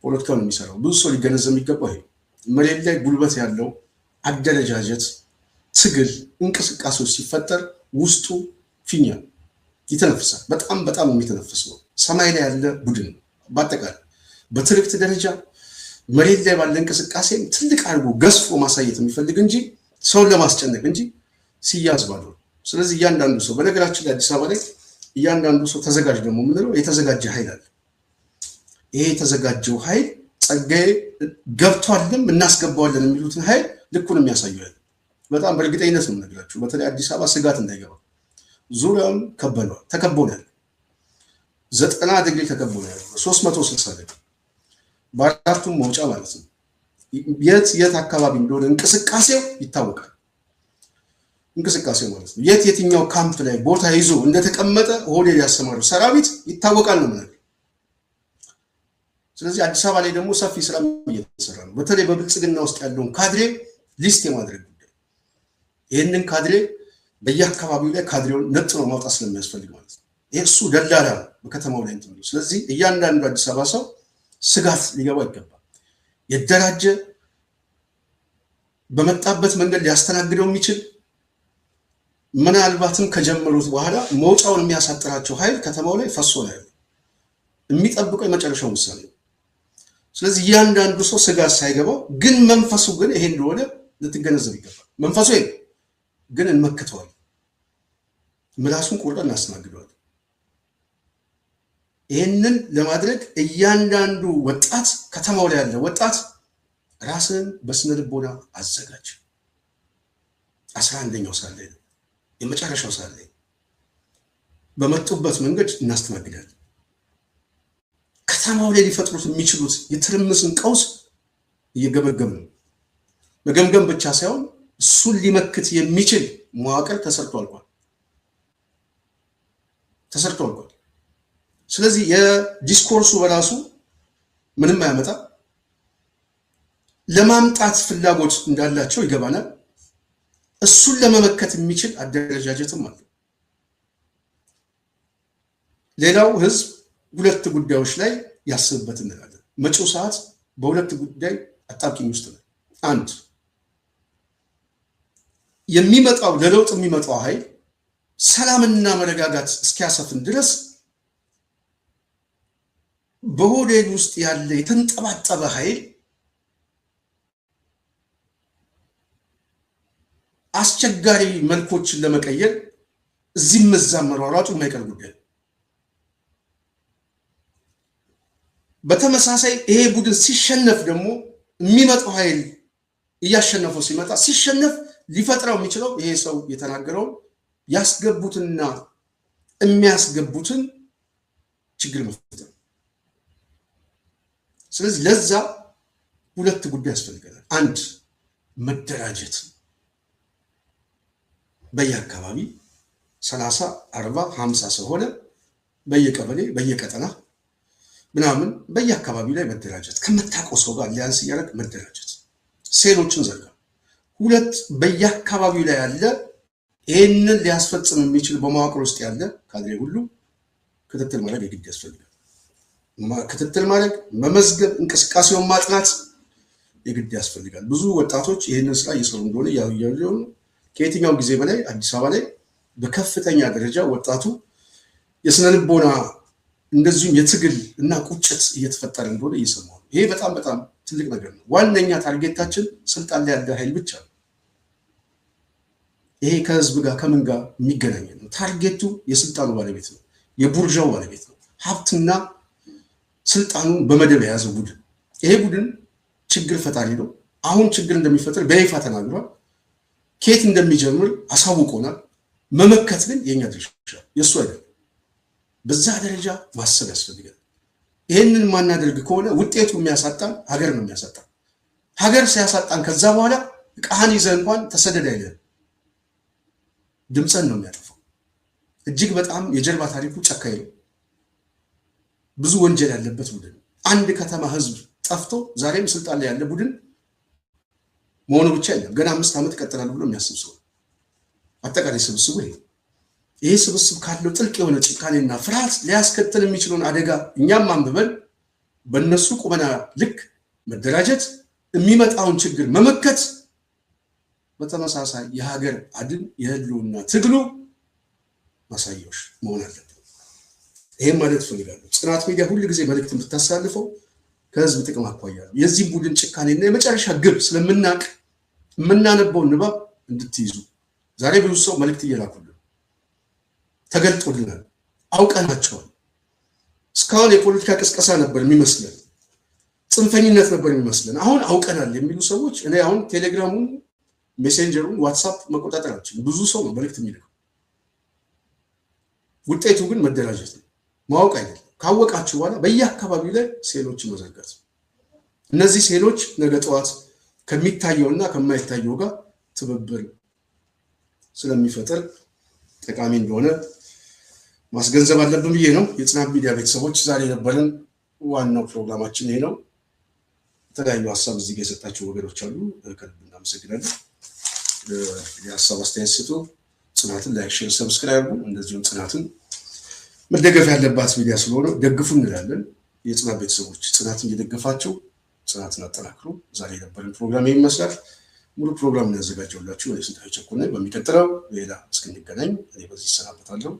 ፖለቲካውን የሚሰራው። ብዙ ሰው ሊገነዘብ የሚገባው ይሄ መሬት ላይ ጉልበት ያለው አደረጃጀት፣ ትግል፣ እንቅስቃሴዎች ሲፈጠር ውስጡ ፊኛ ይተነፍሳል። በጣም የሚተነፍስ ነው። ሰማይ ላይ ያለ ቡድን በአጠቃላይ በትርክት ደረጃ መሬት ላይ ባለ እንቅስቃሴ ትልቅ አድርጎ ገዝፎ ማሳየት የሚፈልግ እንጂ ሰውን ለማስጨነቅ እንጂ ሲያዝ ባለው። ስለዚህ እያንዳንዱ ሰው በነገራችን ላይ አዲስ አበባ ላይ እያንዳንዱ ሰው ተዘጋጅ ደግሞ የምንለው የተዘጋጀ ኃይል አለ። ይሄ የተዘጋጀው ኃይል ጸጋዬ ገብቷልም እናስገባዋለን የሚሉትን ኃይል ልኩን የሚያሳዩ ያለ በጣም በእርግጠኝነት ነው የምነግራችሁ። በተለይ አዲስ አበባ ስጋት እንዳይገባ ዙሪያውን ተከቦናል። 90 ዲግሪ ተከቦናል። 360 ዲግሪ በአራቱም መውጫ ማለት ነው። የት አካባቢ እንደሆነ እንቅስቃሴው ይታወቃል። እንቅስቃሴው ማለት ነው የትኛው ካምፕ ላይ ቦታ ይዞ እንደተቀመጠ ኦህዴድ ያሰማረው ሰራዊት ይታወቃል ነው ማለት። ስለዚህ አዲስ አበባ ላይ ደግሞ ሰፊ ስራ እየተሰራ ነው። በተለይ በብልጽግና ውስጥ ያለውን ካድሬ ሊስት የማድረግ ጉዳይ፣ ይህንን ካድሬ በየአካባቢው ላይ ካድሬውን ነጥሎ ማውጣት ስለሚያስፈልግ ማለት ነው። ይሄ እሱ ደላላ ነው በከተማው ላይ እንትን። ስለዚህ እያንዳንዱ አዲስ አበባ ሰው ስጋት ሊገባ ይገባል። የደራጀ በመጣበት መንገድ ሊያስተናግደው የሚችል ምናልባትም ከጀመሩት በኋላ መውጫውን የሚያሳጥራቸው ኃይል ከተማው ላይ ፈሶ ነው ያለው። የሚጠብቀው የመጨረሻው ውሳኔ ነው። ስለዚህ እያንዳንዱ ሰው ስጋት ሳይገባው ግን መንፈሱ ግን ይሄ እንደሆነ ልትገነዘብ ይገባል። መንፈሱ ይሄ ግን እንመክተዋል፣ ምላሱን ቆርጠን እናስተናግደዋል። ይህንን ለማድረግ እያንዳንዱ ወጣት ከተማው ላይ ያለ ወጣት ራስን በስነ ልቦና አዘጋጅ። 11ኛው ሰዓት ላይ የመጨረሻው ሰዓት ላይ በመጡበት መንገድ እናስተናግዳለን። ከተማው ላይ ሊፈጥሩት የሚችሉት የትርምስን ቀውስ እየገመገም ነው። መገምገም ብቻ ሳይሆን እሱን ሊመክት የሚችል መዋቅር ተሰርቶ አልቋል። ስለዚህ የዲስኮርሱ በራሱ ምንም አያመጣ፣ ለማምጣት ፍላጎት እንዳላቸው ይገባናል። እሱን ለመመከት የሚችል አደረጃጀትም አለ። ሌላው ህዝብ ሁለት ጉዳዮች ላይ ያስብበት እንላለን። መጪው ሰዓት በሁለት ጉዳይ አጣብቂኝ ውስጥ ነው። አንድ የሚመጣው ለለውጥ የሚመጣው ኃይል ሰላምና መረጋጋት እስኪያሰፍን ድረስ በኦህዴድ ውስጥ ያለ የተንጠባጠበ ኃይል አስቸጋሪ መልኮችን ለመቀየር እዚህም እዛም መሯሯጡ የማይቀር ጉዳይ። በተመሳሳይ ይሄ ቡድን ሲሸነፍ ደግሞ የሚመጣው ኃይል እያሸነፈው ሲመጣ ሲሸነፍ ሊፈጥረው የሚችለው ይሄ ሰው የተናገረው ያስገቡትና የሚያስገቡትን ችግር መፍጠር። ስለዚህ ለዛ ሁለት ጉዳይ ያስፈልጋል። አንድ መደራጀት፣ በየአካባቢ 30 40 50 ሰው ሆነ በየቀበሌ በየቀጠና ምናምን በየአካባቢው ላይ መደራጀት፣ ከመታቆ ሰው ጋር ሊያንስ እያደረግ መደራጀት፣ ሴሎችን ዘርጋ። ሁለት በየአካባቢው ላይ ያለ ይህንን ሊያስፈጽም የሚችል በመዋቅር ውስጥ ያለ ካድሬ ሁሉ ክትትል ማድረግ የግድ ያስፈልጋል። ክትትል ማድረግ፣ መመዝገብ፣ እንቅስቃሴውን ማጥናት የግድ ያስፈልጋል። ብዙ ወጣቶች ይህንን ስራ እየሰሩ እንደሆነ ያዩ ከየትኛው ጊዜ በላይ አዲስ አበባ ላይ በከፍተኛ ደረጃ ወጣቱ የስነ ልቦና እንደዚሁም የትግል እና ቁጭት እየተፈጠረ እንደሆነ እየሰማሁ ነው። ይሄ በጣም በጣም ትልቅ ነገር ነው። ዋነኛ ታርጌታችን ስልጣን ላይ ያለ ኃይል ብቻ ነው። ይሄ ከህዝብ ጋር ከምን ጋር የሚገናኝ ነው? ታርጌቱ የስልጣኑ ባለቤት ነው፣ የቡርዣው ባለቤት ነው። ሀብትና ስልጣኑን በመደብ የያዘ ቡድን። ይሄ ቡድን ችግር ፈጣሪ ነው። አሁን ችግር እንደሚፈጥር በይፋ ተናግሯል። ከየት እንደሚጀምር አሳውቆናል። መመከት ግን የኛ ድርሻ የእሱ አይደለም። በዛ ደረጃ ማሰብ ያስፈልጋል። ይህንን ማናደርግ ከሆነ ውጤቱ የሚያሳጣን ሀገር ነው የሚያሳጣን። ሀገር ሲያሳጣን ከዛ በኋላ ቃህን ይዘህ እንኳን ተሰደድ አይልህም፣ ድምፅን ነው የሚያጠፋው። እጅግ በጣም የጀርባ ታሪኩ ጨካኝ ነው። ብዙ ወንጀል ያለበት ቡድን። አንድ ከተማ ህዝብ ጠፍቶ ዛሬም ስልጣን ላይ ያለ ቡድን መሆኑ ብቻ አይደለም፣ ገና 5 ዓመት ይቀጥላል ብሎ የሚያስብ ሰው። አጠቃላይ ስብስቡ ይሄ ስብስብ ካለው ጥልቅ የሆነ ጭካኔና ፍርሃት ሊያስከትል የሚችለውን አደጋ እኛም አንብበን በእነሱ ቁመና ልክ መደራጀት፣ የሚመጣውን ችግር መመከት፣ በተመሳሳይ የሀገር አድን የህልውና ትግሉ ማሳያዎች መሆን አለበት። ይሄን ማለት ፈልጋለሁ። ጽናት ሚዲያ ሁሉ ጊዜ መልእክትን ብታሳልፈው ከህዝብ ጥቅም አኳያ ነው። የዚህ ቡድን ጭካኔና የመጨረሻ ግብ ስለምናቅ የምናነበውን ንባብ እንድትይዙ ዛሬ ብዙ ሰው መልእክት እየላኩልን ተገልጦልናል፣ አውቀናቸዋል። እስካሁን የፖለቲካ ቅስቀሳ ነበር የሚመስለን፣ ጽንፈኝነት ነበር የሚመስለን። አሁን አውቀናል የሚሉ ሰዎች እኔ አሁን ቴሌግራሙን፣ ሜሴንጀሩን፣ ዋትሳፕ መቆጣጠር አልችልም። ብዙ ሰው ነው መልእክት የሚልከው። ውጤቱ ግን መደራጀት ነው፣ ማወቅ አይደለም። ካወቃችሁ በኋላ በየአካባቢው ላይ ሴሎችን መዘርጋት። እነዚህ ሴሎች ነገ ጠዋት ከሚታየውና ከማይታየው ጋር ትብብር ስለሚፈጥር ጠቃሚ እንደሆነ ማስገንዘብ አለብን ብዬ ነው። የጽናት ሚዲያ ቤተሰቦች ዛሬ የነበረን ዋናው ፕሮግራማችን ይሄ ነው። የተለያዩ ሀሳብ እዚህ ጋር የሰጣቸው ወገኖች አሉ፣ ከልብ እናመሰግናለን። የሀሳብ አስተያየት ስጡ። ጽናትን ላይክ፣ ሼር፣ ሰብስክራይብ እንደዚሁም ጽናትን መደገፍ ያለባት ሚዲያ ስለሆነ ደግፉ እንላለን። የጽናት ቤተሰቦች ጽናትን እየደገፋቸው ጽናትን አጠናክሩ። ዛሬ የነበረን ፕሮግራም ይሄን ይመስላል። ሙሉ ፕሮግራም ያዘጋጀውላችሁ እኔ ስንታየሁ ቸኮል ነኝ። በሚቀጥለው ሌላ እስክንገናኝ እኔ በዚህ እሰናበታለሁ።